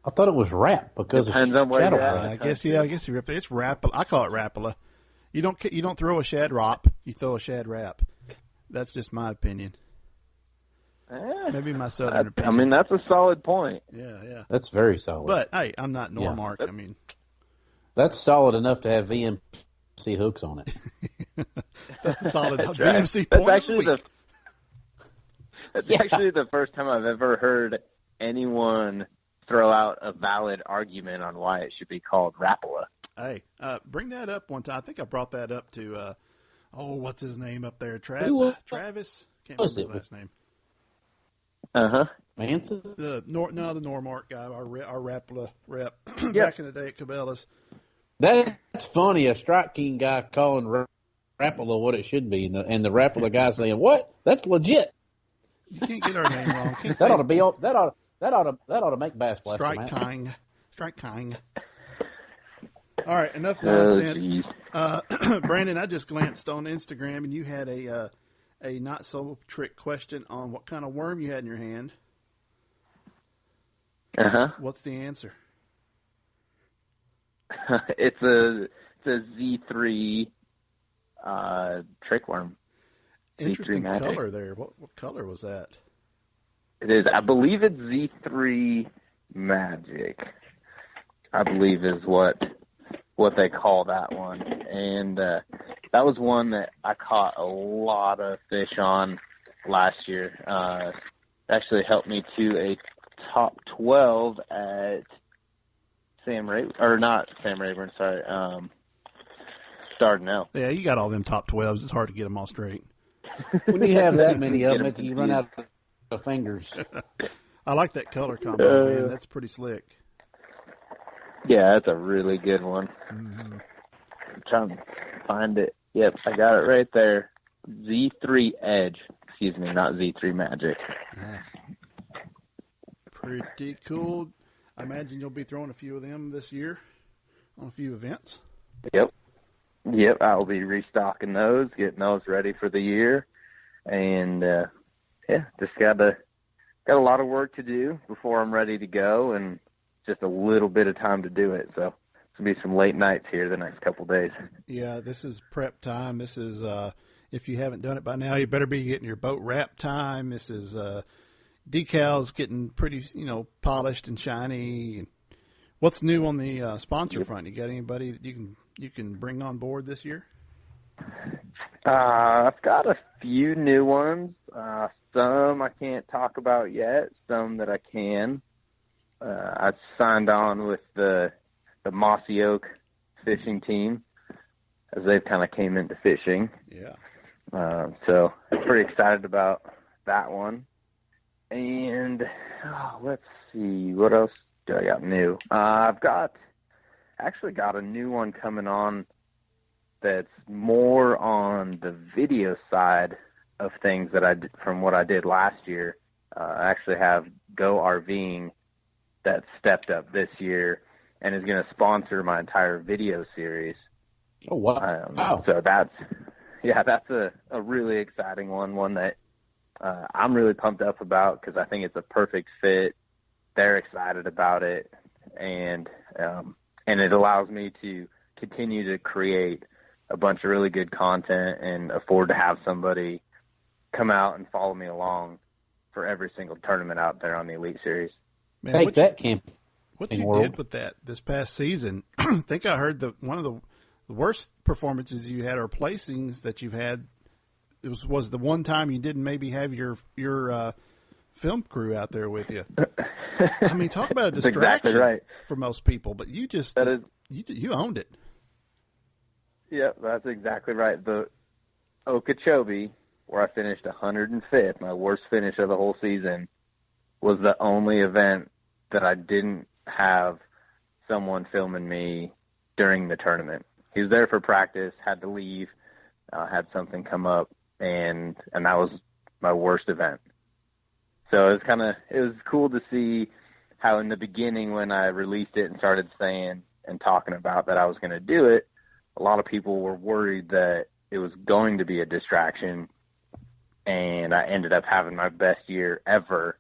I thought it was rap because depends of on where shadow. you're at. I guess you ripped it. It's Rapala. I call it Rapala. You don't throw a shad rop. You throw a shad rap. That's just my opinion. Maybe my southern opinion. I mean, that's a solid point. Yeah. That's very solid. But hey, I'm not Normark. Yeah. I mean, that's solid enough to have VMC hooks on it. That's a solid that's VMC right. point. That's actually the first time I've ever heard anyone throw out a valid argument on why it should be called Rapala. Hey, bring that up one time. I think I brought that up to, what's his name up there? Travis? Can't remember his last name. Manson? The Normark guy, our Rapala rep, back in the day at Cabela's. That's funny, a Strike King guy calling Rapala what it should be, and the Rapala guy saying, "What? That's legit." You can't get our name wrong. That ought to make Bass Blast. Strike King. All right, enough nonsense. Brandon, I just glanced on Instagram, and you had a not so trick question on what kind of worm you had in your hand. What's the answer? It's a Z3 trick worm. Interesting color there. What color was that? It is. I believe it's Z3 Magic. I believe is what they call that one. And that was one that I caught a lot of fish on last year. Actually helped me to a top 12 at Dardanelle. Yeah, you got all them top 12s. It's hard to get them all straight. When you have that many of them, you run out of fingers. I like that color combo, man. That's pretty slick. Yeah, that's a really good one. Mm-hmm. I'm trying to find it. Yep, I got it right there. Z3 Edge. Excuse me, not Z3 Magic. Pretty cool. I imagine you'll be throwing a few of them this year on a few events. Yep, I'll be restocking those, getting those ready for the year. And, just got a lot of work to do before I'm ready to go, and just a little bit of time to do it. So it's going to be some late nights here the next couple of days. Yeah, this is prep time. This is, if you haven't done it by now, you better be getting your boat wrap time. This is decals getting pretty, polished and shiny. What's new on the sponsor front? You got anybody that you can bring on board this year? I've got a few new ones. Some I can't talk about yet. Some that I can. I signed on with the Mossy Oak fishing team as they've kind of came into fishing. Yeah. So I'm pretty excited about that one. And let's see, what else do I got new? I've actually got a new one coming on that's more on the video side of things that I did from what I did last year. I actually have Go RVing that stepped up this year and is going to sponsor my entire video series. Oh, wow. So that's a really exciting one that I'm really pumped up about because I think it's a perfect fit. They're excited about it, and it allows me to continue to create a bunch of really good content and afford to have somebody come out and follow me along for every single tournament out there on the Elite Series. Man, take that, Camp. What you did with that this past season, I think I heard one of the worst performances you had or placings that you've had was the one time you didn't maybe have your film crew out there with you. I mean, talk about a distraction exactly right. for most people, but you just you owned it. Yeah, that's exactly right. The Okeechobee, where I finished 105th, my worst finish of the whole season, was the only event that I didn't have someone filming me during the tournament. He was there for practice, had to leave, had something come up, and that was my worst event. So it was cool to see how in the beginning when I released it and started saying and talking about that I was going to do it, a lot of people were worried that it was going to be a distraction, and I ended up having my best year ever,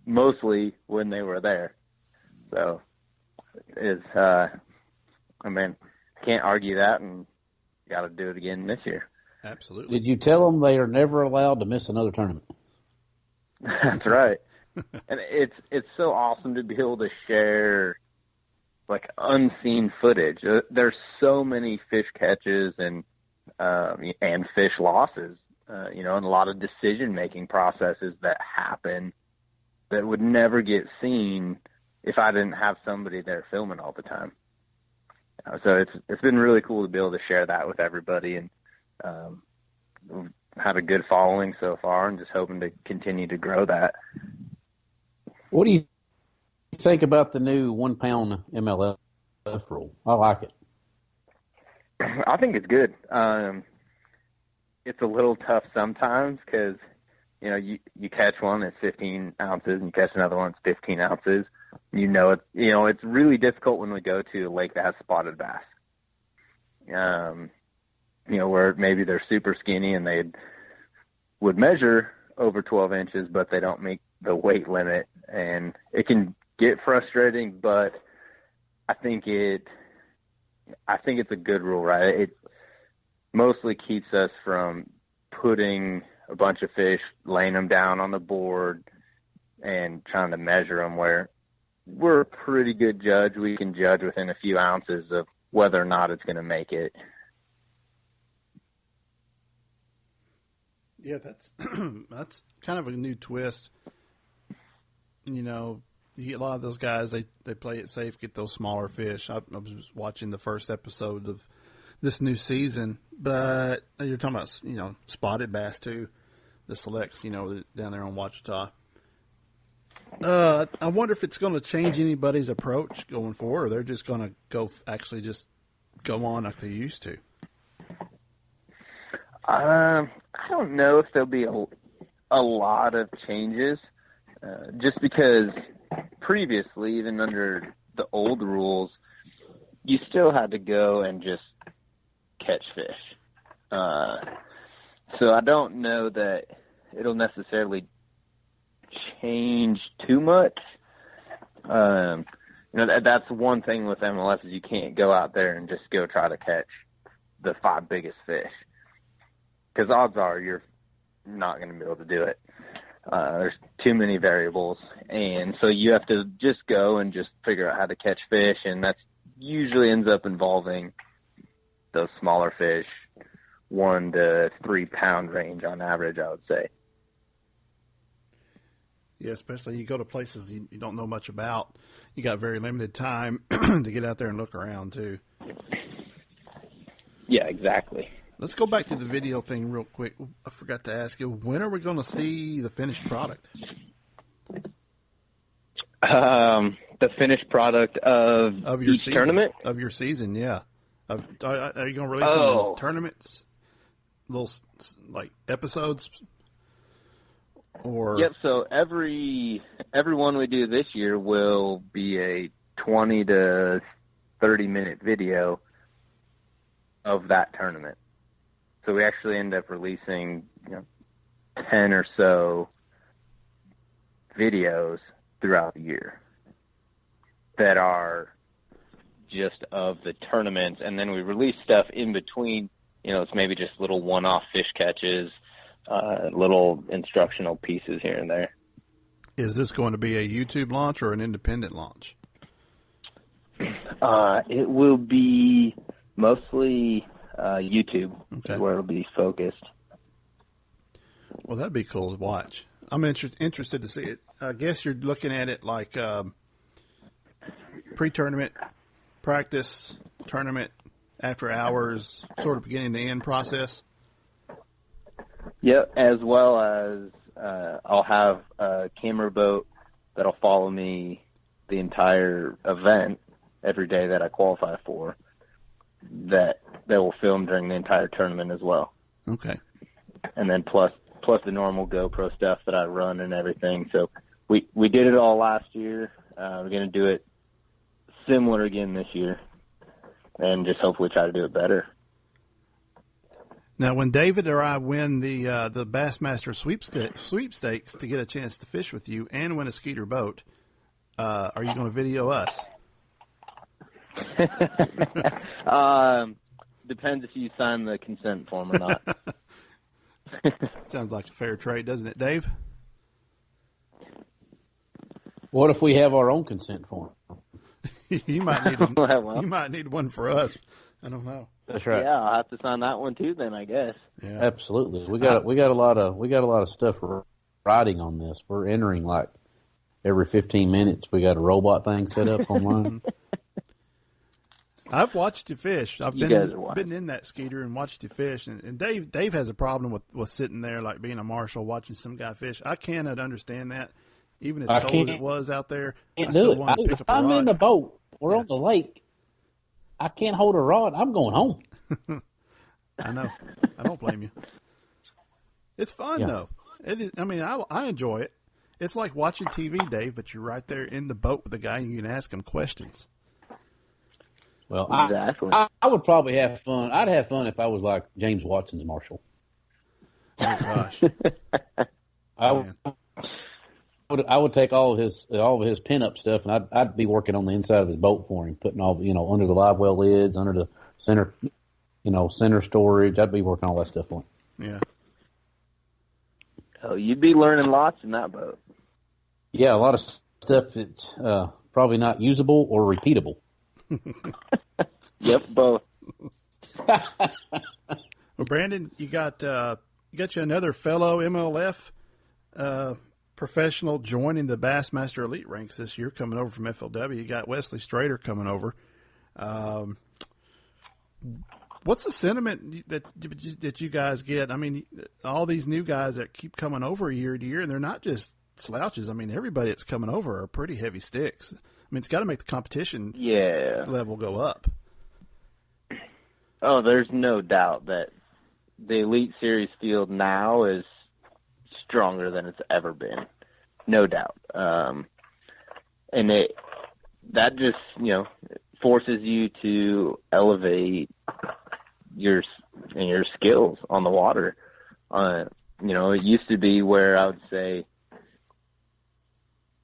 mostly when they were there. So can't argue that, and got to do it again this year. Absolutely. Did you tell them they are never allowed to miss another tournament? That's right. And it's so awesome to be able to share like unseen footage. There's so many fish catches and fish losses, and a lot of decision-making processes that happen that would never get seen if I didn't have somebody there filming all the time. So it's been really cool to be able to share that with everybody, and we've had a good following so far, and just hoping to continue to grow that. What do you think about the new 1 pound MLF rule? I like it. I think it's good. It's a little tough sometimes because, you catch one that's 15 ounces and you catch another one that's 15 ounces. It's really difficult when we go to a lake that has spotted bass. Where maybe they're super skinny and they would measure over 12 inches, but they don't make the weight limit, and it can get frustrating, but I think it's a good rule, right? It mostly keeps us from putting a bunch of fish, laying them down on the board and trying to measure them, where we're a pretty good judge. We can judge within a few ounces of whether or not it's going to make it. Yeah, that's kind of a new twist. You get a lot of those guys, they play it safe, get those smaller fish. I was watching the first episode of this new season, but you're talking about, spotted bass too, the selects, down there on Ouachita. I wonder if it's going to change anybody's approach going forward, or they're just going to just go on like they used to. I don't know if there'll be a lot of changes, just because previously, even under the old rules, you still had to go and just catch fish. So I don't know that it'll necessarily change too much. That's one thing with MLS is you can't go out there and just go try to catch the 5 biggest fish, because odds are you're not going to be able to do it. There's too many variables, and so you have to just go and just figure out how to catch fish, and that usually ends up involving those smaller fish, 1 to 3 pound range on average, I would say. Yeah, especially you go to places you don't know much about. You got very limited time to get out there and look around too. Yeah, exactly. Let's go back to the video thing real quick. I forgot to ask you, when are we going to see the finished product? The finished product of your each season, tournament? Of your season, yeah. Are you going to release them in tournaments? Little, like, episodes? Or... Yep, so every one we do this year will be a 20 to 30-minute video of that tournament. So we actually end up releasing 10 or so videos throughout the year that are just of the tournaments, and then we release stuff in between. It's maybe just little one-off fish catches, little instructional pieces here and there. Is this going to be a YouTube launch or an independent launch? It will be mostly YouTube, okay, where it'll be focused. Well, that'd be cool to watch. I'm interested to see it. I guess you're looking at it like pre-tournament, practice, tournament, after hours, sort of beginning to end process. Yeah, as well as I'll have a camera boat that'll follow me the entire event every day that I qualify for, that will film during the entire tournament as well. Okay. And then plus the normal GoPro stuff that I run and everything. So we did it all last year. We're going to do it similar again this year, and just hopefully try to do it better. Now, when David or I win the Bassmaster sweepstakes to get a chance to fish with you and win a Skeeter boat, are you going to video us? Depends if you sign the consent form or not. Sounds like a fair trade, doesn't it, Dave? What if we have our own consent form? You might need you might need one for us. I don't know. That's right. Yeah, I'll have to sign that one too. Then I guess. Yeah, absolutely. We got a lot of stuff riding on this. We're entering like every 15 minutes. We got a robot thing set up online. I've watched you fish. I've been in that Skeeter and watched you fish. And Dave has a problem with sitting there like being a marshal watching some guy fish. I cannot understand that. Even as cold as it was out there, I still want to pick up a rod. I'm in the boat. We're on the lake. I can't hold a rod. I'm going home. I know. I don't blame you. It's fun though. It is. I mean, I enjoy it. It's like watching TV, Dave, but you're right there in the boat with the guy and you can ask him questions. Well, exactly. I would probably have fun. I'd have fun if I was like James Watson's marshal. Oh gosh. I would take all of his pinup stuff, and I'd be working on the inside of his boat for him, putting all under the live well lids, under the center storage. I'd be working all that stuff on him. Yeah. Oh, you'd be learning lots in that boat. Yeah, a lot of stuff that's probably not usable or repeatable. Yep, both. Well, Brandon, you got you another fellow MLF professional joining the Bassmaster Elite ranks this year, coming over from FLW. You got Wesley Strader coming over. What's the sentiment that you guys get? I mean, all these new guys that keep coming over year to year, and they're not just slouches. I mean, everybody that's coming over are pretty heavy sticks. I mean, it's got to make the competition level go up. Oh, there's no doubt that the Elite Series field now is stronger than it's ever been. No doubt. And that just, forces you to elevate your skills on the water. It used to be where I would say,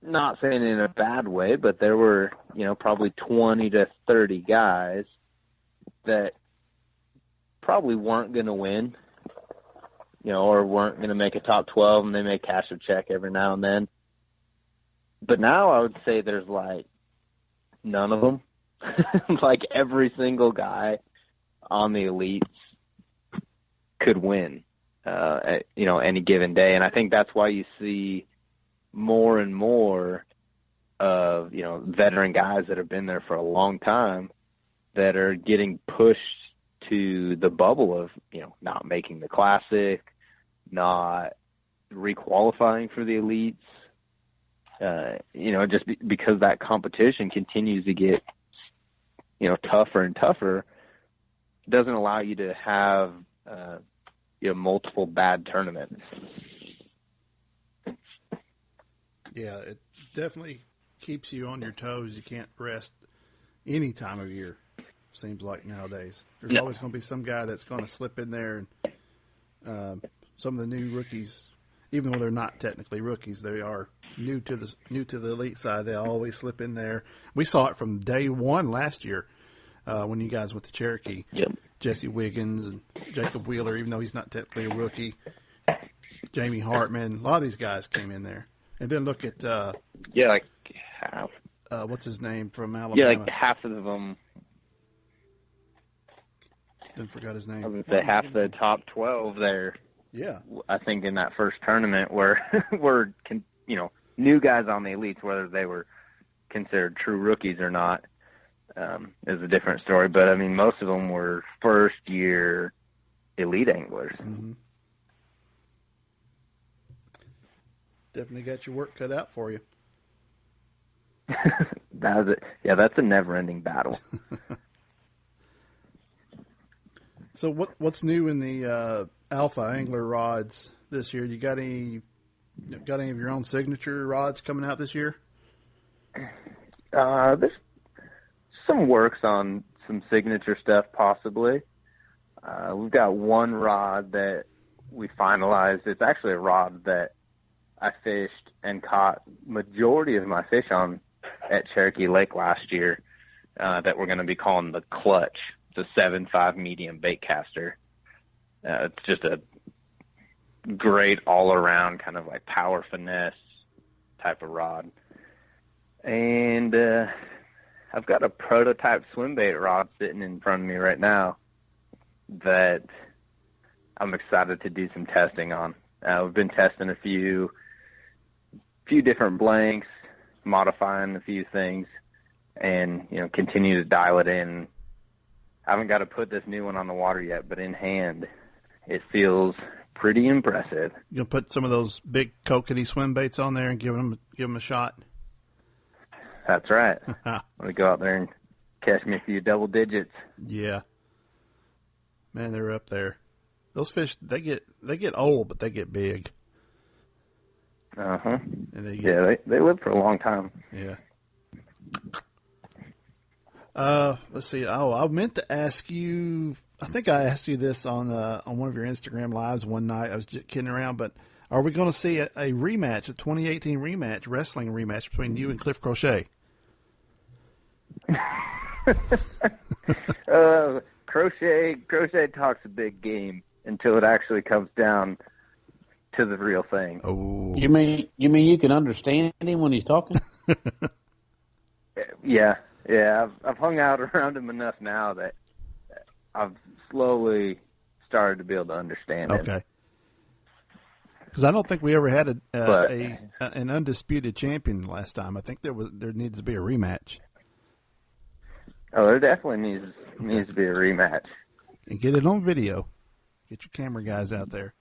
not saying in a bad way, but there were, probably 20 to 30 guys that probably weren't going to win, or weren't going to make a top 12, and they may cash a check every now and then. But now I would say there's like none of them. Like every single guy on the Elites could win, any given day. And I think that's why you see more and more of, veteran guys that have been there for a long time that are getting pushed to the bubble of, not making the Classic, not requalifying for the Elites, just because that competition continues to get, tougher and tougher, doesn't allow you to have, multiple bad tournaments. Yeah, it definitely keeps you on your toes. You can't rest any time of year, seems like nowadays. There's always going to be some guy that's going to slip in there. And some of the new rookies, even though they're not technically rookies, they are new to the elite side. They always slip in there. We saw it from day one last year. when you guys went to Cherokee. Yep. Jesse Wiggins and Jacob Wheeler, even though he's not technically a rookie. Jamie Hartman, a lot of these guys came in there. And then look at like half. What's his name from Alabama? Yeah, like half of them. Didn't forget his name. I would say half the top 12 there. Yeah, I think in that first tournament were new guys on the elites, whether they were considered true rookies or not, is a different story. But I mean, most of them were first-year elite anglers. Mm-hmm. Definitely got your work cut out for you. That was it. Yeah, that's a never-ending battle. So what's new in the Alpha Angler rods this year? You got any of your own signature rods coming out this year? There's some works on some signature stuff, possibly. We've got one rod that we finalized. It's actually a rod that I fished and caught majority of my fish on at Cherokee Lake last year, that we're going to be calling the Clutch. It's a 7.5 medium bait caster. It's just a great all-around kind of like power finesse type of rod. And I've got a prototype swim bait rod sitting in front of me right now that I'm excited to do some testing on. We've been testing a few different blanks, modifying a few things, and continue to dial it in. I haven't got to put this new one on the water yet, but in hand, it feels pretty impressive. You gonna put some of those big kokanee swim baits on there and give them a shot? That's right. I'm gonna go out there and catch me a few double digits. Yeah, man, they're up there. Those fish, they get old, but they get big. Uh-huh. And they live for a long time. Yeah. Let's see. Oh, I meant to ask you. I think I asked you this on one of your Instagram lives one night. I was just kidding around, but are we going to see a rematch, a 2018 rematch, wrestling rematch between you and Cliff Crochet? Crochet talks a big game until it actually comes down to the real thing. Oh, you mean you can understand him when he's talking? Yeah. I've hung out around him enough now that I've slowly started to be able to understand him. Okay. Because I don't think we ever had an undisputed champion last time. I think there needs to be a rematch. Oh, there definitely needs to be a rematch. And get it on video. Get your camera guys out there.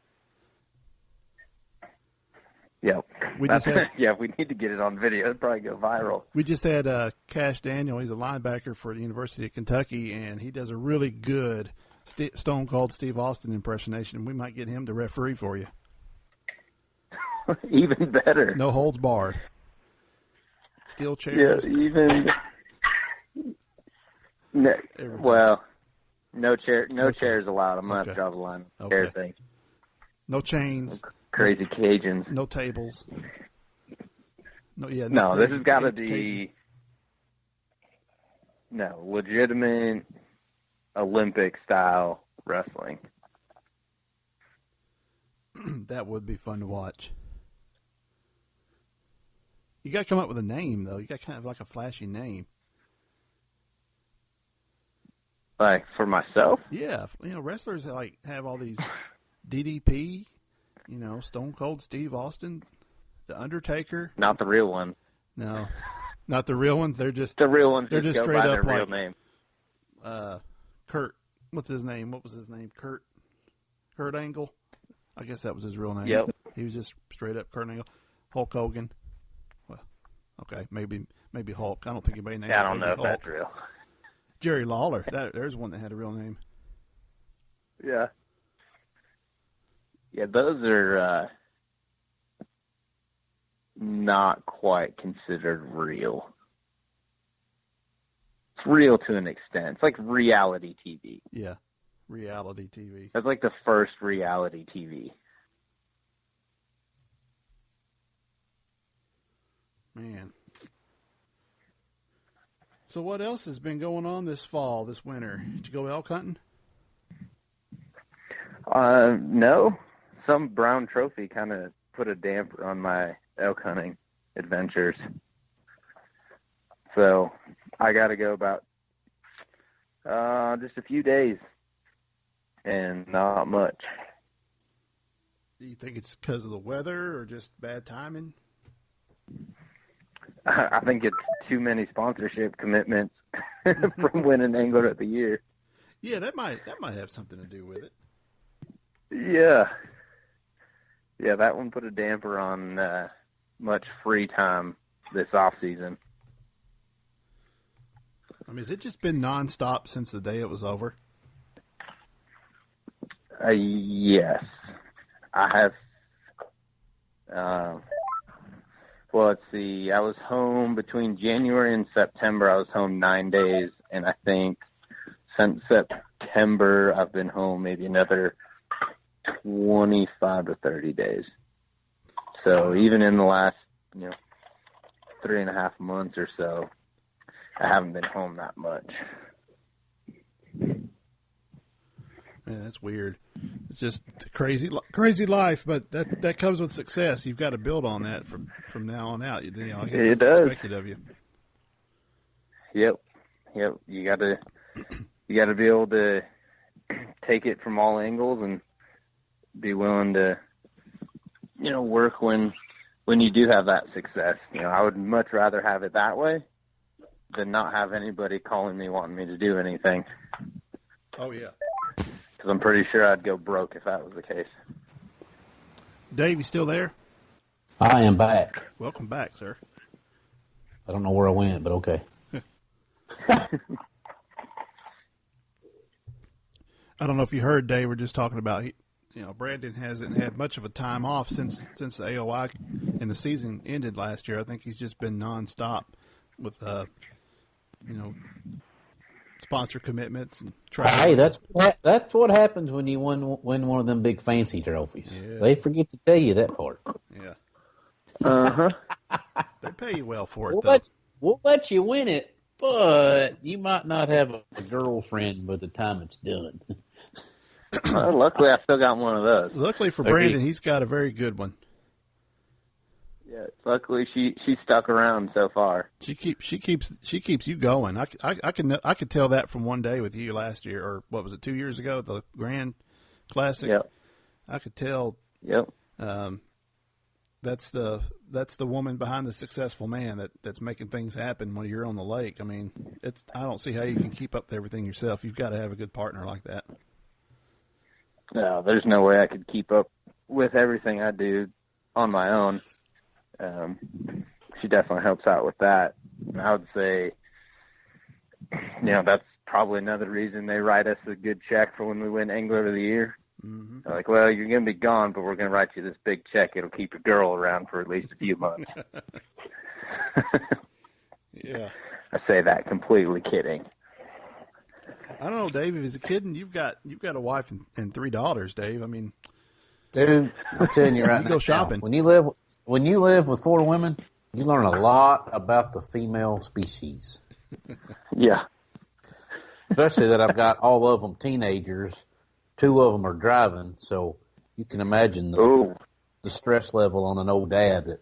Yep. We need to get it on video. It'd probably go viral. We just had Kash Daniel. He's a linebacker for the University of Kentucky, and he does a really good Stone Cold Steve Austin impersonation. We might get him to referee for you. Even better. No holds barred. Steel chairs. Yeah, no chairs allowed. I'm gonna have to draw the line. Chair thing. No chains. Crazy Cajuns. No tables. No, this has got to be legitimate Olympic style wrestling. That would be fun to watch. You got to come up with a name, though. You got kind of like a flashy name. Like for myself? Yeah, wrestlers have all these DDP. Stone Cold Steve Austin, The Undertaker. Not the real one. No, not the real ones. They're just the real ones. They're just go straight by up their like real name. Kurt. What's his name? What was his name? Kurt Angle. I guess that was his real name. Yep. He was just straight up Kurt Angle. Hulk Hogan. Well, okay, maybe Hulk. I don't think anybody named. Yeah, I don't know if Hulk. that's real. Jerry Lawler. There's one that had a real name. Yeah. Yeah, those are not quite considered real. It's real to an extent. It's like reality TV. Yeah, reality TV. That's like the first reality TV. Man. So what else has been going on this fall, this winter? Did you go elk hunting? No. Some brown trophy kind of put a damper on my elk hunting adventures. So I got to go about just a few days and not much. Do you think it's because of the weather or just bad timing? I think it's too many sponsorship commitments from winning Angler of the Year. Yeah, that might have something to do with it. Yeah, that one put a damper on much free time this off season. I mean, has it just been nonstop since the day it was over? Yes, I have. Well, let's see. I was home between January and September. I was home 9 days, and I think since September I've been home maybe another 25 to 30 days. So even in the last, 3.5 months or so, I haven't been home that much. Man, that's weird. It's just crazy life, but that comes with success. You've got to build on that from now on out. I guess it that's does. expected of you. Yep. You got to be able to take it from all angles and be willing to, work when you do have that success. I would much rather have it that way than not have anybody calling me wanting me to do anything. Oh yeah. Because I'm pretty sure I'd go broke if that was the case. Dave, you still there? I am back. Welcome back, sir. I don't know where I went, but okay. I don't know if you heard, Dave, we're just talking about, Brandon hasn't had much of a time off since the AOI and the season ended last year. I think he's just been nonstop with, sponsor commitments and travel. Hey, that's what happens when you win one of them big fancy trophies. Yeah. They forget to tell you that part. Yeah. Uh-huh. They pay you well for it, We'll let you win it, but you might not have a girlfriend by the time it's done. Well, luckily, I still got one of those. Luckily for Brandon, he's got a very good one. Yeah, luckily she stuck around so far. She keeps you going. I could tell that from one day with you last year, or what was it, 2 years ago at the Grand Classic. Yep. I could tell. Yep. That's the woman behind the successful man that's making things happen when you're on the lake. I mean, I don't see how you can keep up everything yourself. You've got to have a good partner like that. No, there's no way I could keep up with everything I do on my own. She definitely helps out with that. And I would say, that's probably another reason they write us a good check for when we win Angler of the Year. Mm-hmm. They're like, well, you're going to be gone, but we're going to write you this big check. It'll keep your girl around for at least a few months. Yeah. I say that completely kidding. I don't know, Dave. If he's a kid, and you've got a wife and 3 daughters, Dave. I mean, dude, I'm telling you right now. Go shopping. When you live with 4 women, you learn a lot about the female species. Yeah. Especially that I've got all of them teenagers. 2 of them are driving, so you can imagine the stress level on an old dad that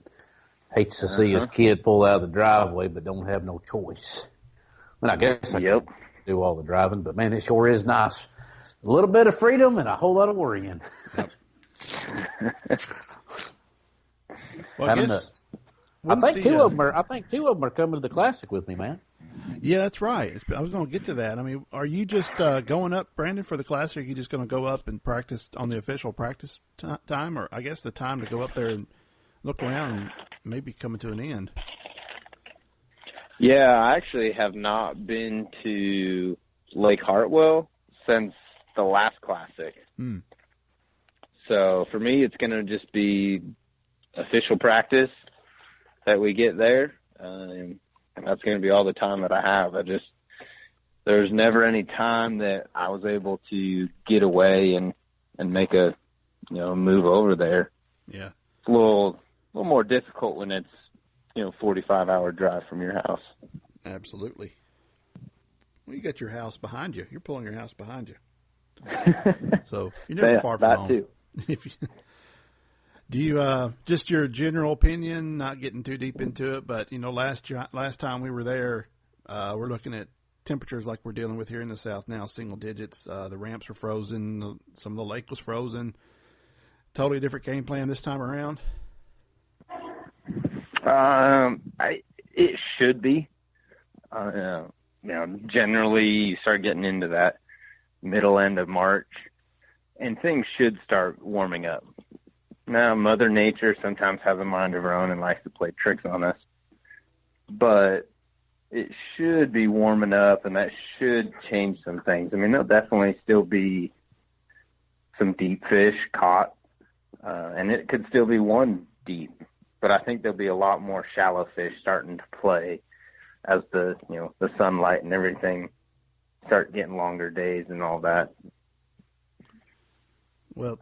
hates to see his kid pull out of the driveway but don't have no choice. I mean, I guess I can do all the driving, but man, it sure is nice. A little bit of freedom and a whole lot of worrying. Yep. Well, I think two of them are coming to the Classic with me, man. Yeah, that's right. I was going to get to that. I mean, are you just going up, Brandon, for the Classic? Or are you just going to go up and practice on the official practice time, or I guess the time to go up there and look around and maybe coming to an end? Yeah, I actually have not been to Lake Hartwell since the last Classic. Hmm. So for me, it's going to just be official practice that we get there. And that's going to be all the time that I have. There's never any time that I was able to get away and make a, move over there. Yeah. It's a little more difficult when it's, 45-hour drive from your house. Absolutely. Well, you got your house behind you. You're pulling your house behind you. So you're never far from that home. Too. Do you just your general opinion? Not getting too deep into it, but last time we were there, we're looking at temperatures like we're dealing with here in the South now, single digits. The ramps were frozen. Some of the lake was frozen. Totally different game plan this time around. It should be. Generally you start getting into that middle end of March, and things should start warming up. Now, Mother Nature sometimes has a mind of her own and likes to play tricks on us, but it should be warming up, and that should change some things. I mean, there'll definitely still be some deep fish caught, and it could still be one deep, but I think there'll be a lot more shallow fish starting to play as the sunlight and everything start getting longer days and all that. Well,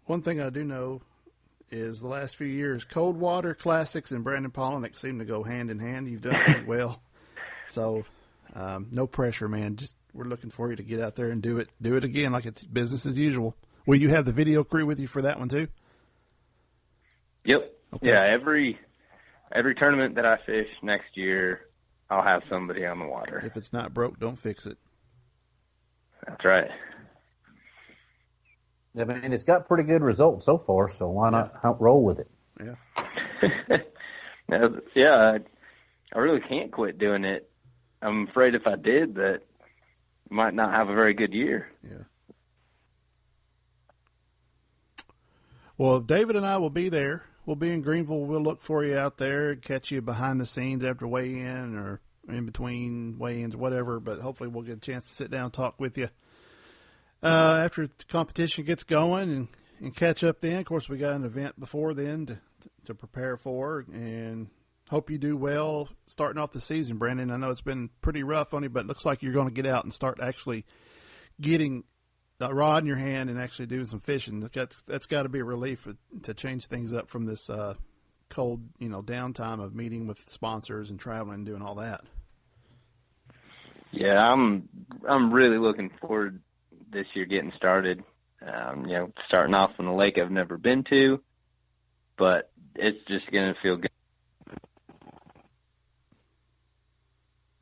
one thing I do know is the last few years, cold water classics and Brandon Palaniuk seem to go hand in hand. You've done pretty well. So, no pressure, man. Just we're looking for you to get out there and do it again like it's business as usual. Will you have the video crew with you for that one too? Yep. Okay. Yeah, every tournament that I fish next year, I'll have somebody on the water. If it's not broke, don't fix it. That's right. I mean, it's got pretty good results so far, so why not roll with it? Yeah. Yeah, I really can't quit doing it. I'm afraid if I did that I might not have a very good year. Yeah. Well, David and I will be there. We'll be in Greenville. We'll look for you out there, catch you behind the scenes after weigh-in or in between weigh-ins, whatever, but hopefully we'll get a chance to sit down and talk with you after the competition gets going and catch up then. Of course, we got an event before then to prepare for, and hope you do well starting off the season, Brandon. I know it's been pretty rough on you, but it looks like you're going to get out and start actually getting a rod in your hand and actually doing some fishing. That's got to be a relief to change things up from this cold, downtime of meeting with sponsors and traveling and doing all that. Yeah, I'm really looking forward this year getting started. Starting off on a lake I've never been to, but it's just going to feel good.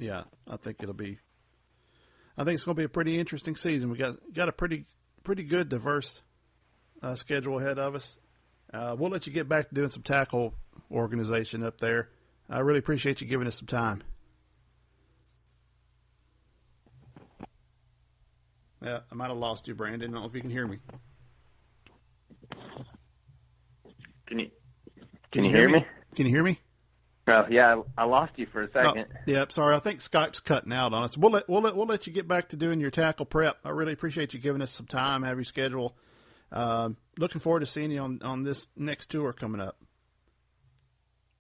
Yeah, I think it's going to be a pretty interesting season. We got a pretty good, diverse schedule ahead of us. We'll let you get back to doing some tackle organization up there. I really appreciate you giving us some time. Yeah, I might have lost you, Brandon. I don't know if you can hear me. Can you hear me? Can you hear me? Oh, yeah, I lost you for a second. Oh, yeah, sorry. I think Skype's cutting out on us. We'll let you get back to doing your tackle prep. I really appreciate you giving us some time, have your schedule. Looking forward to seeing you on this next tour coming up.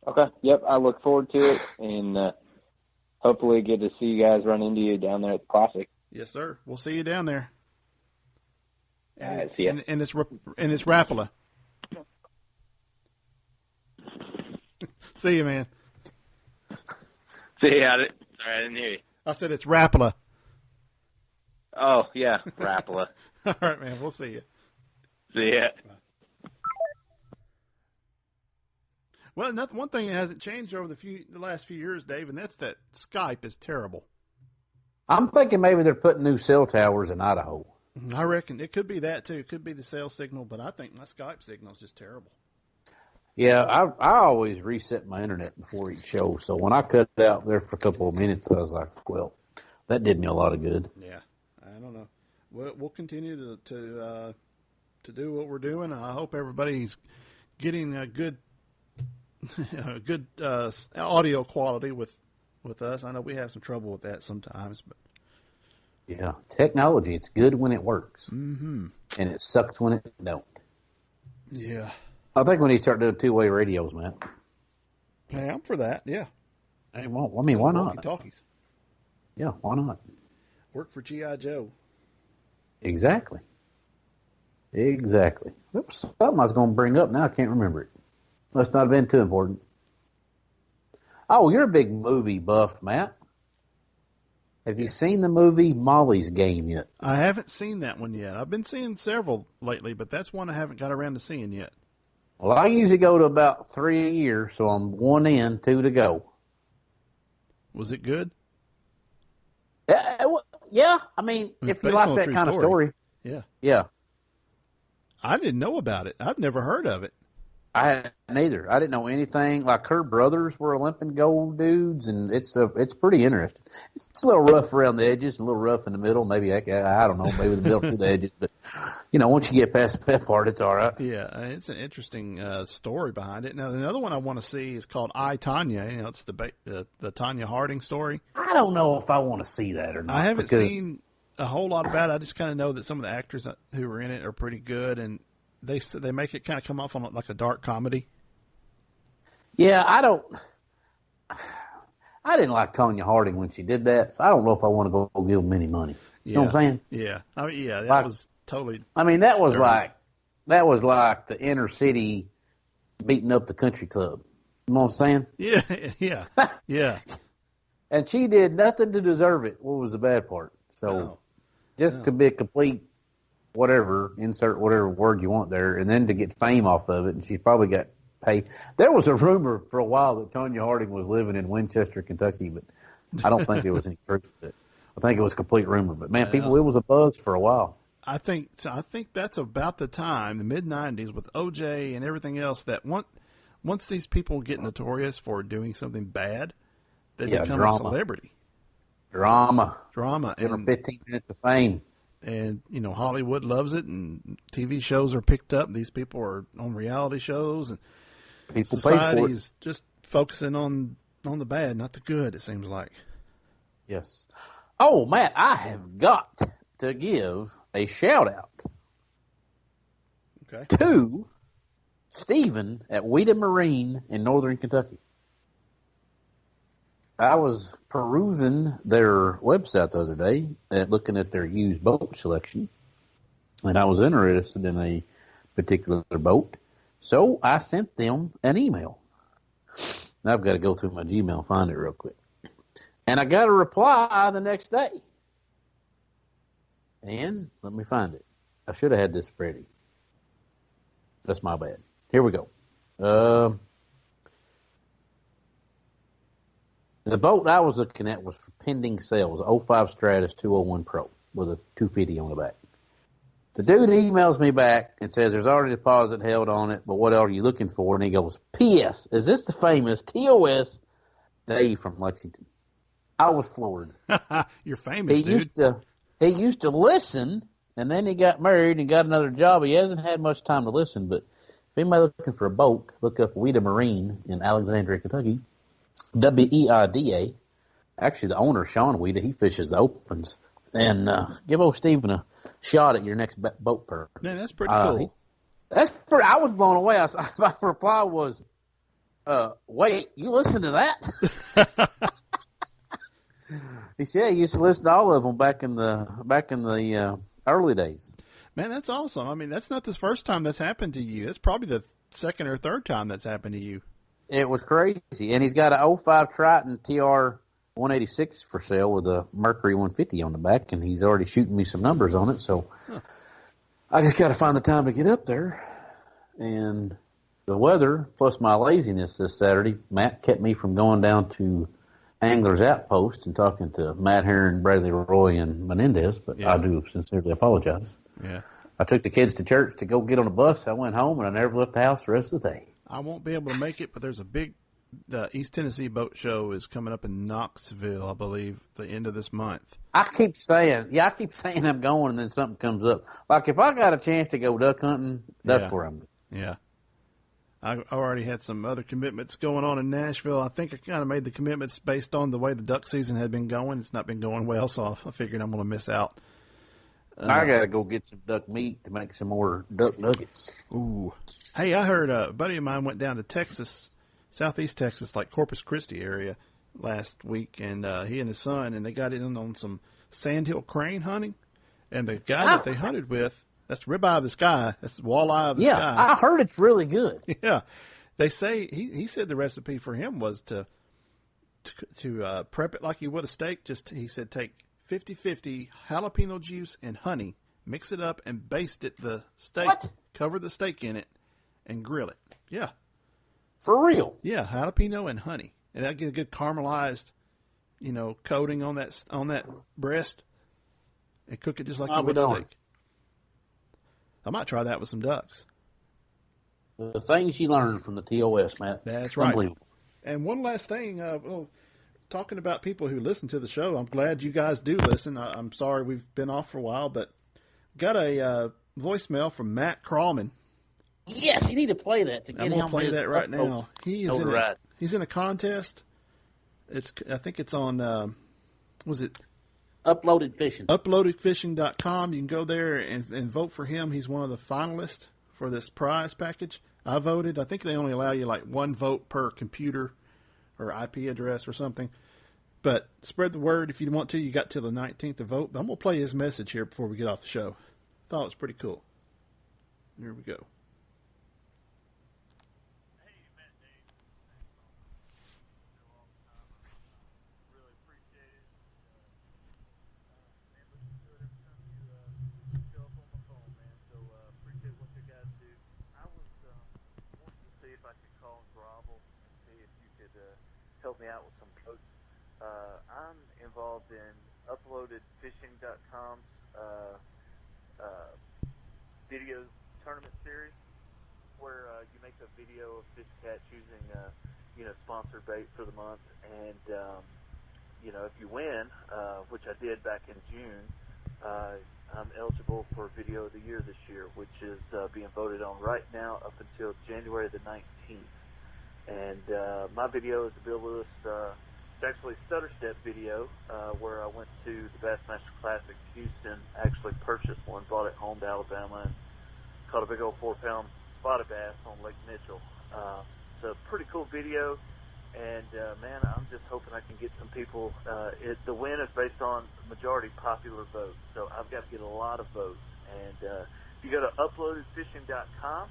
Okay. Yep, I look forward to it, and hopefully get to see you guys run into you down there at the Classic. Yes, sir. We'll see you down there. All right, see ya. And it's Rapala. See you, man. See ya. Sorry, I didn't hear you. I said it's Rapala. Oh, yeah, Rapala. All right, man. We'll see you. See ya. Well, one thing that hasn't changed over the last few years, Dave, and that's that Skype is terrible. I'm thinking maybe they're putting new cell towers in Idaho. I reckon it could be that, too. It could be the cell signal, but I think my Skype signal is just terrible. Yeah, I always reset my internet before each show, so when I cut it out there for a couple of minutes, I was like, well, that did me a lot of good. Yeah, I don't know. We'll continue to do what we're doing. I hope everybody's getting a good audio quality with us. I know we have some trouble with that sometimes, but yeah, technology, it's good when it works, and it sucks when it don't. Yeah, I think we need to start doing two-way radios, man. Hey, I'm for that. Yeah. Hey, well, I mean, why not? Walkie-talkies. Yeah, why not? Work for G.I. Joe. Exactly. Oops, something I was going to bring up. Now I can't remember it. Must not have been too important. Oh, you're a big movie buff, Matt. Have you seen the movie Molly's Game yet? I haven't seen that one yet. I've been seeing several lately, but that's one I haven't got around to seeing yet. Well, I usually go to about 3 a year, so I'm 1 in, 2 to go. Was it good? Yeah, I mean, if you like that kind of story. Yeah. Yeah. I didn't know about it. I've never heard of it. I hadn't either. I didn't know anything. Like, her brothers were Olympic gold dudes, and it's pretty interesting. It's a little rough around the edges, a little rough in the middle. Maybe, I don't know, maybe the middle to the edges. But, once you get past that part, it's all right. Yeah, it's an interesting story behind it. Now, another one I want to see is called I, Tonya. It's the Tonya Harding story. I don't know if I want to see that or not. I haven't seen a whole lot about it. I just kind of know that some of the actors who are in it are pretty good, and they make it kind of come off on like a dark comedy. Yeah, I didn't like Tonya Harding when she did that, so I don't know if I want to go give them any money. You know what I'm saying? Yeah. I mean, that was totally. I mean, that was like the inner city beating up the country club. You know what I'm saying? Yeah. Yeah. And she did nothing to deserve it. What was the bad part? So, to be a complete whatever, insert whatever word you want there, and then to get fame off of it, and she probably got paid. There was a rumor for a while that Tonya Harding was living in Winchester, Kentucky, but I don't think there was any proof of it. I think it was complete rumor. But man, it was a buzz for a while. I think that's about the time, the mid-'90s, with OJ and everything else, that once these people get notorious for doing something bad, they become a celebrity. Drama. Give them 15 minutes of fame. And, Hollywood loves it, and TV shows are picked up. These people are on reality shows, and people society pay for it. is just focusing on the bad, not the good, it seems like. Yes. Oh, Matt, I have got to give a shout-out to Stephen at Weeda Marine in northern Kentucky. I was perusing their website the other day, looking at their used boat selection, and I was interested in a particular boat, so I sent them an email. Now I've got to go through my Gmail and find it real quick. And I got a reply the next day. And let me find it. I should have had this ready. That's my bad. Here we go. The boat I was looking at was for pending sales, 05 Stratus 201 Pro with a 250 on the back. The dude emails me back and says there's already a deposit held on it, but what are you looking for? And he goes, P.S. Is this the famous TOS Dave from Lexington? I was floored. You're famous, dude. He used to listen, and then he got married and got another job. He hasn't had much time to listen, but if anybody looking for a boat, look up Weeda Marine in Alexandria, Kentucky. WEIDA. Actually, the owner, Sean Weeda, he fishes the opens. And give old Stephen a shot at your next boat purchase. Man, that's pretty cool. I was blown away. My reply was, wait, you listen to that? He said he used to listen to all of them back in the early days. Man, that's awesome. I mean, that's not the first time that's happened to you. That's probably the second or third time that's happened to you. It was crazy. And he's got an 05 Triton TR 186 for sale with a Mercury 150 on the back, and he's already shooting me some numbers on it. So I just got to find the time to get up there. And the weather, plus my laziness this Saturday, Matt kept me from going down to Angler's Outpost and talking to Matt Herron, Bradley Roy, and Menendez, but I do sincerely apologize. Yeah. I took the kids to church to go get on a bus. I went home, and I never left the house the rest of the day. I won't be able to make it, but there's the East Tennessee Boat Show is coming up in Knoxville, I believe, the end of this month. I keep saying I'm going, and then something comes up. Like, if I got a chance to go duck hunting, that's where I'm going. Yeah. I already had some other commitments going on in Nashville. I think I kind of made the commitments based on the way the duck season had been going. It's not been going well, so I figured I'm going to miss out. I got to go get some duck meat to make some more duck nuggets. Ooh. Hey, I heard a buddy of mine went down to Texas, southeast Texas, like Corpus Christi area, last week, and he and his son, and they got in on some sandhill crane hunting. And the guy that they hunted with, that's ribeye of the sky. That's walleye of the sky. Yeah, I heard it's really good. Yeah. They say, he said the recipe for him was to to prep it like you would a steak. He said take 50-50 jalapeno juice and honey, mix it up and baste it the steak. What? Cover the steak in it and grill it. Yeah. For real? Yeah, jalapeno and honey. And that get a good caramelized, coating on that breast and cook it just like you would a steak. I might try that with some ducks. The things you learn from the TOS, Matt. That's right. And one last thing, talking about people who listen to the show, I'm glad you guys do listen. I'm sorry we've been off for a while, but got a voicemail from Matt Crawman. Yes, you need to play that to get him. I'm going to play that right now. He's in a contest. I think it's on, was it? Uploaded Fishing. Uploadedfishing.com. You can go there and vote for him. He's one of the finalists for this prize package. I voted. I think they only allow you like one vote per computer or IP address or something. But spread the word if you want to. You got till the 19th to vote. But I'm going to play his message here before we get off the show. Thought it was pretty cool. Here we go. Help me out with some codes. I'm involved in uploadedfishing.com's video tournament series, where you make a video of fish catch using sponsored bait for the month, and if you win, which I did back in June, I'm eligible for Video of the Year this year, which is being voted on right now up until January the 19th. And my video is the Bill Lewis, it's actually Stutter Step video, where I went to the Bassmaster Classic Houston, actually purchased one, brought it home to Alabama, and caught a big old 4-pound spotted bass on Lake Mitchell. It's a pretty cool video, and man, I'm just hoping I can get some people. The win is based on majority popular votes, so I've got to get a lot of votes. And if you go to uploadedfishing.com,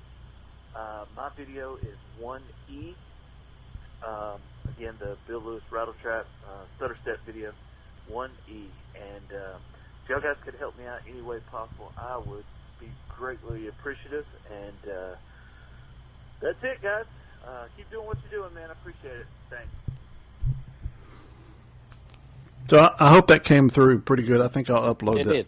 my video is 1E. Again, the Bill Lewis Rattle Trap Stutter Step video, 1E. And if y'all guys could help me out any way possible, I would be greatly appreciative. And that's it, guys. Keep doing what you're doing, man. I appreciate it. Thanks. So I hope that came through pretty good. I think I'll upload that. It did.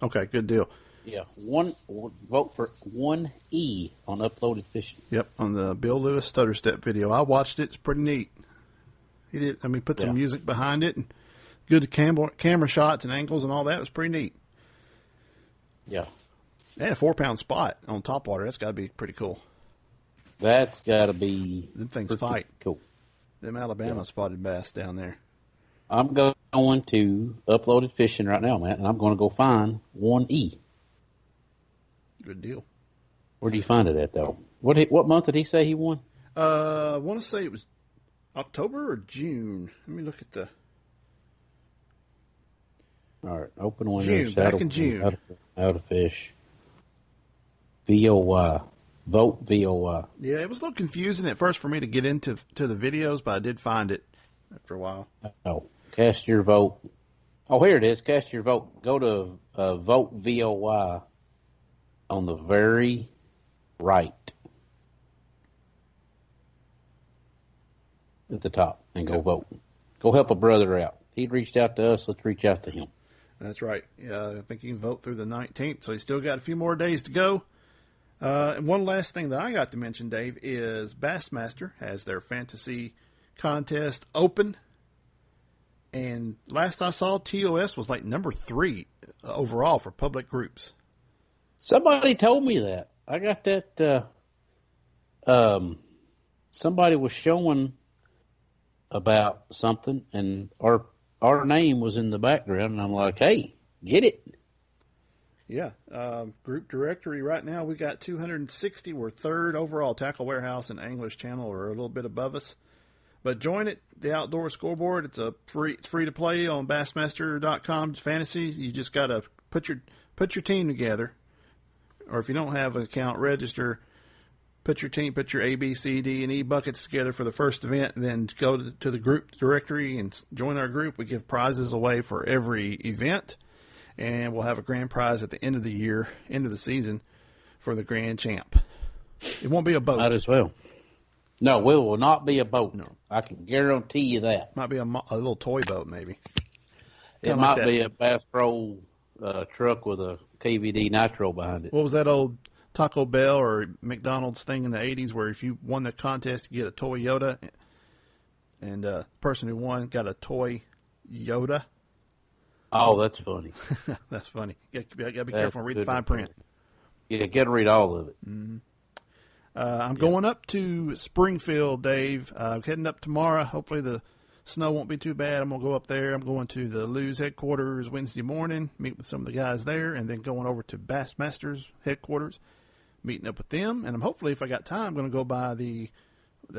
Okay, good deal. Yeah, vote for 1E on Uploaded Fishing. Yep, on the Bill Lewis Stutter Step video. I watched it. It's pretty neat. He did. I mean, put some music behind it and good camera shots and angles and all that. It was pretty neat. Yeah. And a 4-pound spot on topwater. That's got to be pretty cool. That's got to be. Them things fight. Cool. Them Alabama spotted bass down there. I'm going to Uploaded Fishing right now, Matt, and I'm going to go find 1E. Good deal. Where do you find it at, though? What month did he say he won? I want to say it was October or June. Let me look at the... All right, open one. June, back in June. How to fish. VOY. Vote VOY. Yeah, it was a little confusing at first for me to get into the videos, but I did find it after a while. Oh, cast your vote. Oh, here it is. Cast your vote. Go to Vote VOY on the very right at the top and go vote. Go help a brother out. He reached out to us. Let's reach out to him. That's right. Yeah, I think you can vote through the 19th, so you still got a few more days to go. And one last thing that I got to mention, Dave, is Bassmaster has their fantasy contest open. And last I saw, TOS was like number 3 overall for public groups. Somebody told me that. I got that. Somebody was showing about something, and our name was in the background, and I'm like, hey, get it. Yeah. Group directory right now, we got 260. We're 3rd overall. Tackle Warehouse and Anglers Channel are a little bit above us. But join it, the Outdoor Scoreboard. It's free to play on Bassmaster.com Fantasy. You just got to put your team together. Or if you don't have an account, register, put your team, put your A, B, C, D, and E buckets together for the first event, and then go to the group directory and join our group. We give prizes away for every event, and we'll have a grand prize at the end of the year, end of the season, for the grand champ. It won't be a boat. Might as well. No, it will not be a boat. No, I can guarantee you that. Might be a little toy boat, maybe. It might be a Bass Pro truck with a KVD nitro behind it. What was that old Taco Bell or McDonald's thing in the 80s where if you won the contest, you get a toy Yoda, and the person who won got a toy Yoda? Oh, that's funny. That's funny. You got to be careful and read the fine print. Yeah, got to read all of it. Mm-hmm. I'm going up to Springfield, Dave. Heading up tomorrow. Hopefully the snow won't be too bad. I'm going to go up there. I'm going to the Lou's headquarters Wednesday morning, meet with some of the guys there, and then going over to Bassmasters headquarters, meeting up with them. And I'm hopefully, if I got time, I'm going to go by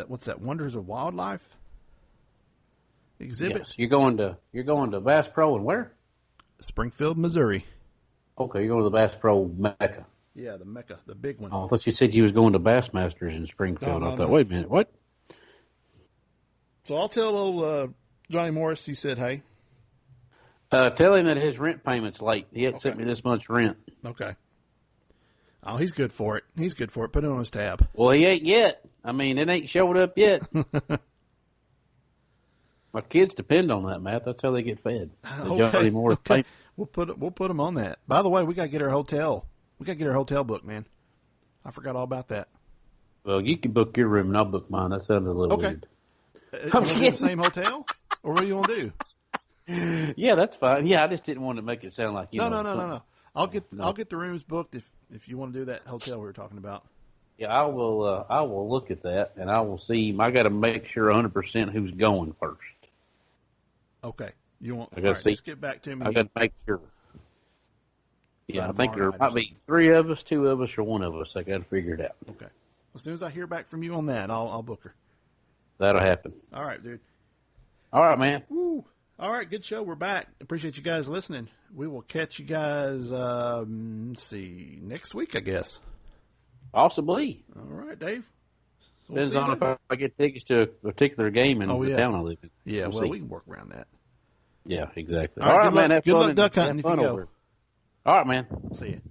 what's that, Wonders of Wildlife exhibit. Yes, you're going to Bass Pro and where? Springfield, Missouri. Okay, you're going to the Bass Pro Mecca. Yeah, the Mecca, the big one. Oh, I thought you said you was going to Bassmasters in Springfield. No, I thought, wait a minute, what? So I'll tell old Johnny Morris you said hey. Tell him that his rent payment's late. He hadn't sent me this month's rent. Okay. Oh, he's good for it. He's good for it. Put it on his tab. Well, he ain't yet. I mean, it ain't showed up yet. My kids depend on that, Matt. That's how they get fed. Okay. We'll put them on that. By the way, we got to get our hotel. We got to get our hotel booked, man. I forgot all about that. Well, you can book your room and I'll book mine. That sounded a little weird. You want to do the same hotel? Or what do you want to do? Yeah, that's fine. Yeah, I just didn't want to make it sound like, No. I'll get the rooms booked if you want to do that hotel we were talking about. Yeah, I will look at that and I will see. I got to make sure 100% who's going first. Okay. You want? I got to see. Just get back to me. I got to make sure. Yeah, I think there might be 3 of us, 2 of us, or 1 of us. I got to figure it out. Okay. As soon as I hear back from you on that, I'll book her. That'll happen. All right, dude. All right, man. Woo. All right, good show. We're back. Appreciate you guys listening. We will catch you guys, next week, I guess. Possibly. All right, Dave. So depends on if I get tickets to a particular game in the town I live in. Yeah, we can work around that. Yeah, exactly. All right, man. Have good fun luck duck hunting if you go. All right, man. See you.